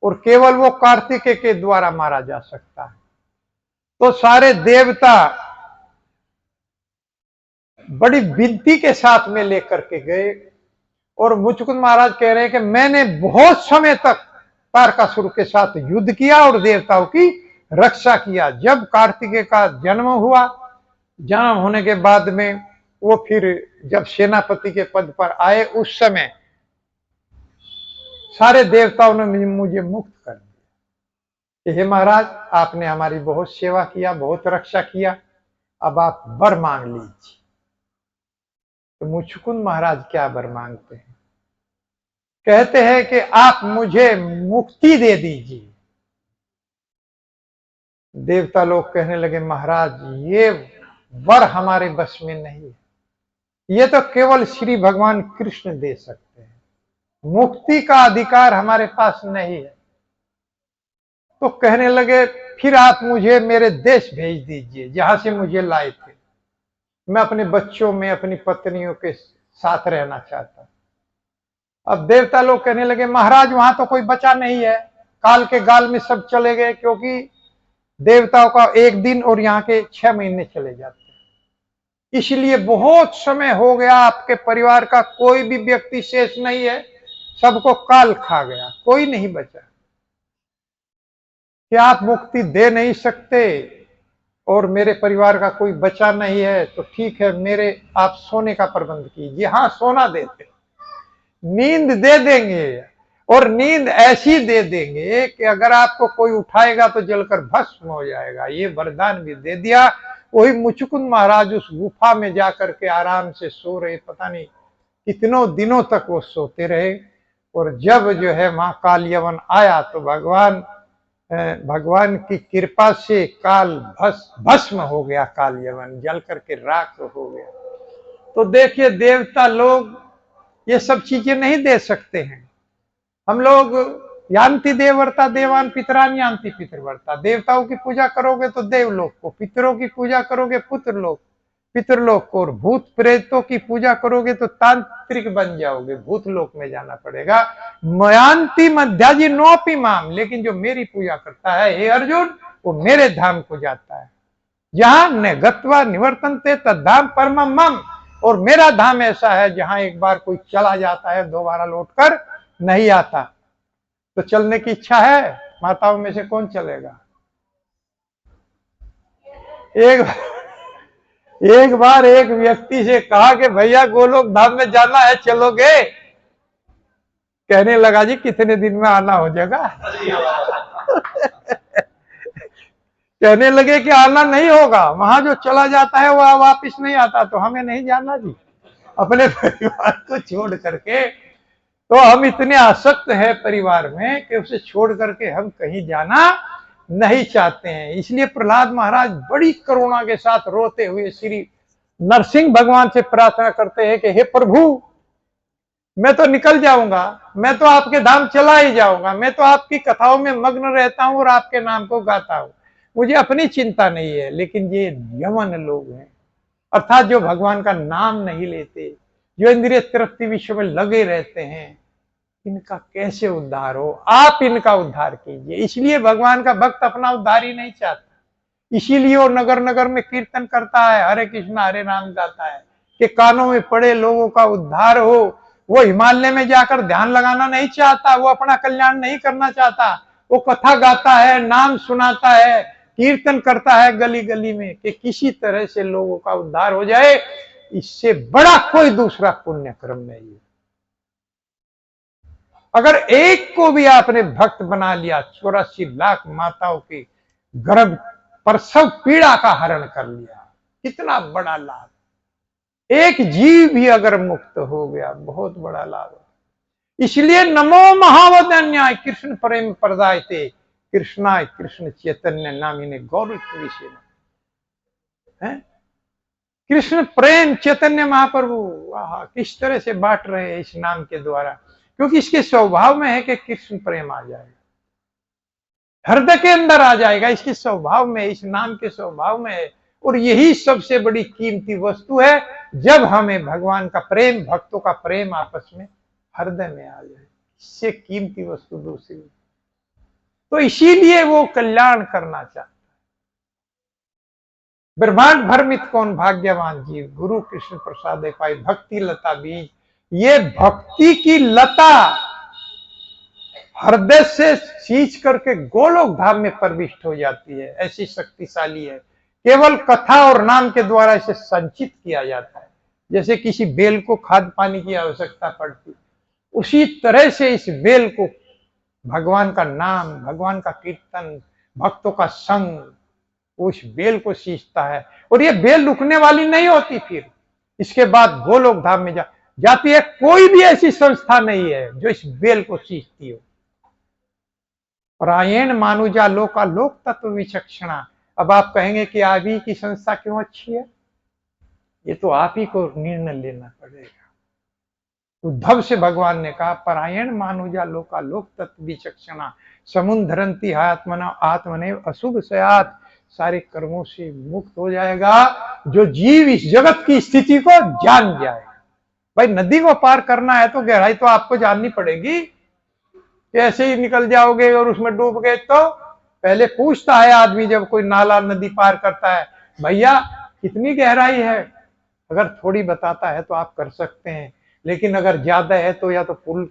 और केवल वो कार्तिक के द्वारा मारा जा सकता है। तो सारे देवता बड़ी विनती के साथ में लेकर के गए और मुचकुंद महाराज कह रहे हैं कि मैंने बहुत समय तक तारकासुर के साथ युद्ध किया और देवताओं की रक्षा किया। जब कार्तिकेय का जन्म हुआ, जन्म होने के बाद में वो फिर जब सेनापति के पद पर आए, उस समय सारे देवताओं ने मुझे मुक्त कर दिया कि हे महाराज आपने हमारी बहुत सेवा किया, बहुत रक्षा किया, अब आप वर मांग लीजिए। तो मुचकुंद महाराज क्या वर मांगते हैं? कहते हैं कि आप मुझे मुक्ति दे दीजिए। देवता लोग कहने लगे महाराज ये वर हमारे बस में नहीं है, ये तो केवल श्री भगवान कृष्ण दे सकते हैं, मुक्ति का अधिकार हमारे पास नहीं है। तो कहने लगे फिर आप मुझे मेरे देश भेज दीजिए जहां से मुझे लाए थे, मैं अपने बच्चों में, अपनी पत्नियों के साथ रहना चाहता। अब देवता लोग कहने लगे महाराज वहां तो कोई बचा नहीं है, काल के गाल में सब चले गए, क्योंकि देवताओं का एक दिन और यहाँ के 6 महीने चले जाते हैं, इसलिए बहुत समय हो गया, आपके परिवार का कोई भी व्यक्ति शेष नहीं है, सबको काल खा गया, कोई नहीं बचा। क्या आप मुक्ति दे नहीं सकते? और मेरे परिवार का कोई बचा नहीं है तो ठीक है, मेरे आप सोने का प्रबंध कीजिए। हाँ, सोना देते, नींद दे देंगे, और नींद ऐसी दे देंगे कि अगर आपको कोई उठाएगा तो जलकर भस्म हो जाएगा। ये वरदान भी दे दिया। वही मुचुकुंद महाराज उस गुफा में जाकर के आराम से सो रहे, पता नहीं कितनों दिनों तक वो सोते रहे। और जब जो है वहां काल यवन आया तो भगवान की कृपा से काल भस्म हो गया, काल यवन जल करके राख हो गया। तो देखिए, देवता लोग ये सब चीजें नहीं दे सकते हैं। हम लोग यान्ति देवर्ता देवान पितरान यान्ति पितृवर्ता, देवताओं की पूजा करोगे तो देवलोक को, पितरों की पूजा करोगे पितृलोक को, और भूत प्रेतों की पूजा करोगे तो तांत्रिक बन जाओगे, भूतलोक में जाना पड़ेगा। मयांति मध्याजी नोपी माम, लेकिन जो मेरी पूजा करता है हे अर्जुन, वो मेरे धाम को जाता है। जहां न गत्वा निवर्तन्ते तद्धाम परमम मम, और मेरा धाम ऐसा है जहां एक बार कोई चला जाता है दोबारा लौटकर नहीं आता। तो चलने की इच्छा है? माताओं में से कौन चलेगा? एक बार एक व्यक्ति से कहा कि भैया गोलोक धाम में जाना है, चलोगे? कहने लगा जी कितने दिन में आना हो जाएगा। कहने लगे कि आना नहीं होगा, वहां जो चला जाता है वह वापिस नहीं आता, तो हमें नहीं जाना जी। अपने परिवार को छोड़ करके, तो हम इतने आसक्त हैं परिवार में कि उसे छोड़ करके हम कहीं जाना नहीं चाहते हैं। इसलिए प्रहलाद महाराज बड़ी करुणा के साथ रोते हुए श्री नरसिंह भगवान से प्रार्थना करते हैं कि हे प्रभु, मैं तो निकल जाऊंगा, मैं तो आपके धाम चला ही जाऊंगा, मैं तो आपकी कथाओं में मग्न रहता हूं और आपके नाम को गाता हूं, मुझे अपनी चिंता नहीं है। लेकिन ये यमन लोग हैं, अर्थात जो भगवान का नाम नहीं लेते, जो इंद्रिय तृप्ति विश्व में लगे रहते हैं, इनका कैसे उद्धार हो? आप इनका उद्धार कीजिए। इसलिए भगवान का भक्त अपना उद्धार ही नहीं चाहता, इसीलिए वो नगर नगर में कीर्तन करता है, हरे कृष्ण हरे राम गाता है कि कानों में पड़े लोगों का उद्धार हो। वो हिमालय में जाकर ध्यान लगाना नहीं चाहता, वो अपना कल्याण नहीं करना चाहता, वो कथा गाता है, नाम सुनाता है, कीर्तन करता है गली गली में कि किसी तरह से लोगों का उद्धार हो जाए। इससे बड़ा कोई दूसरा पुण्य कर्म नहीं है। अगर एक को भी आपने भक्त बना लिया, 84 लाख माताओं की गर्भ प्रसव पीड़ा का हरण कर लिया, कितना बड़ा लाभ। एक जीव भी अगर मुक्त हो गया, बहुत बड़ा लाभ। इसलिए नमो महावदन्याय कृष्ण प्रेम प्रदायते कृष्णाय कृष्ण चैतन्य नामिने गौरव विषय है। कृष्ण प्रेम चैतन्य महाप्रभु किस तरह से बांट रहे हैं इस नाम के द्वारा, क्योंकि इसके स्वभाव में है कि कृष्ण प्रेम आ जाएगा, हृदय के अंदर आ जाएगा, इसके स्वभाव में, इस नाम के स्वभाव में है। और यही सबसे बड़ी कीमती वस्तु है, जब हमें भगवान का प्रेम, भक्तों का प्रेम आपस में हृदय में आ जाए, इससे कीमती वस्तु दूसरी। तो इसीलिए वो कल्याण करना चाहता है। ब्रह्मांड भरमित कौन भाग्यवान जीव, गुरु कृष्ण प्रसाद पाई भक्ति लता बीज। ये भक्ति की लता हृदय से सींच करके गोलोक धाम में प्रविष्ट हो जाती है, ऐसी शक्तिशाली है। केवल कथा और नाम के द्वारा इसे संचित किया जाता है। जैसे किसी बेल को खाद पानी की आवश्यकता पड़ती, उसी तरह से इस बेल को भगवान का नाम, भगवान का कीर्तन, भक्तों का संग उस बेल को सींचता है। और ये बेल रुकने वाली नहीं होती, फिर इसके बाद गोलोक धाम में जाती है। कोई भी ऐसी संस्था नहीं है जो इस बेल को सींचती हो। परायण मानुजा लोका लोक तत्व विचक्षणा। अब आप कहेंगे कि आप ही की संस्था क्यों अच्छी है? ये तो आप ही को निर्णय लेना पड़ेगा। उद्धव से भगवान ने कहा परायण मानुजा लोका लोक तत्व विचक्षणा समुद्रंती आत्मना आत्मने अशुभ सयात। सारे कर्मों से मुक्त हो जाएगा जो जीव इस जगत की स्थिति को जान जाए। भाई नदी को पार करना है तो गहराई तो आपको जाननी पड़ेगी, कैसे ही निकल जाओगे और उसमें डूब गए तो? पहले पूछता है आदमी जब कोई नाला नदी पार करता है, भैया कितनी गहराई है? अगर थोड़ी बताता है तो आप कर सकते हैं, लेकिन अगर ज्यादा है तो या तो पुल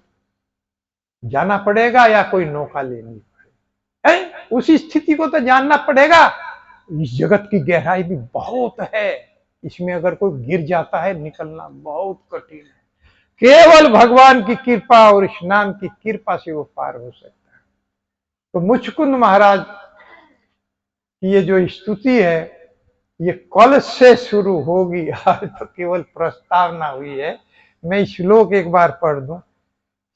जाना पड़ेगा या कोई नौका लेनी पड़ेगी। उस स्थिति को तो जानना पड़ेगा। इस जगत की गहराई भी बहुत है, इसमें अगर कोई गिर जाता है निकलना बहुत कठिन है। केवल भगवान की कृपा और इस नाम की कृपा से वो पार हो सकता है। तो मुचकुंद महाराज की ये जो स्तुति है ये कल से शुरू होगी, आज तो केवल प्रस्तावना हुई है। मैं श्लोक एक बार पढ़ दूं।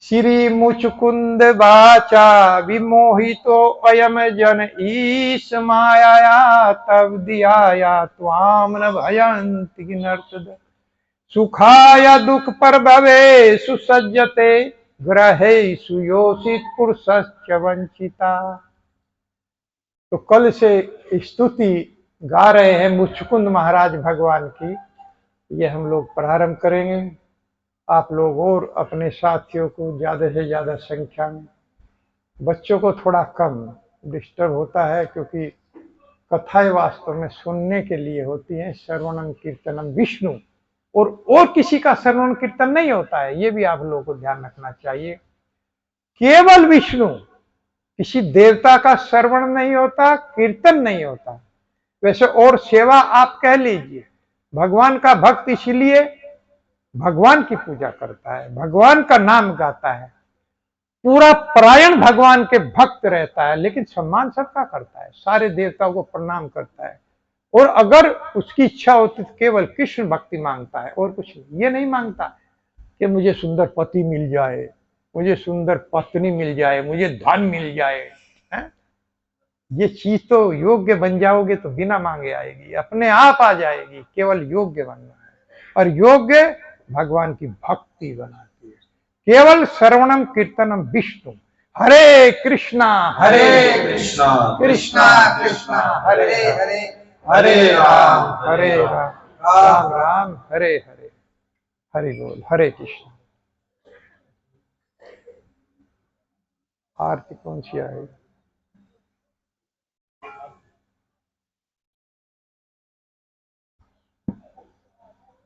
श्री मुचकुंद वाचा विमोहितो अयम जन ईश माया तब दियाया त्वाम न भयंति नर्तद सुखाय दुख पर भवे सुसज्जते ग्रहे सुयोषित पुरुषश्च वंचिता। तो कल से स्तुति गा रहे हैं मुचकुंद महाराज भगवान की, ये हम लोग प्रारंभ करेंगे। आप लोग और अपने साथियों को ज्यादा से ज्यादा संख्या में, बच्चों को थोड़ा कम डिस्टर्ब होता है क्योंकि कथाएं वास्तव में सुनने के लिए होती हैं। श्रवणम कीर्तनम विष्णु, और किसी का श्रवण कीर्तन नहीं होता है, ये भी आप लोगों को ध्यान रखना चाहिए। केवल विष्णु, किसी देवता का श्रवण नहीं होता, कीर्तन नहीं होता। वैसे और सेवा आप कह लीजिए, भगवान का भक्त इसलिए भगवान की पूजा करता है, भगवान का नाम गाता है, पूरा परायण भगवान के भक्त रहता है, लेकिन सम्मान सबका करता है, सारे देवताओं को प्रणाम करता है। और अगर उसकी इच्छा होती तो केवल कृष्ण भक्ति मांगता है और कुछ नहीं। ये नहीं मांगता कि मुझे सुंदर पति मिल जाए, मुझे सुंदर पत्नी मिल जाए, मुझे धन मिल जाए, है? ये चीज तो योग्य बन जाओगे तो बिना मांगे आएगी, अपने आप आ जाएगी। केवल योग्य बनना है, और योग्य भगवान की भक्ति बनाती है। केवल श्रवणम कीर्तनम विष्णु। हरे कृष्णा कृष्णा कृष्णा कृष्णा हरे हरे हरे राम राम राम हरे हरे। हरि बोल। हरे कृष्ण। आरती कौन सी आएगी?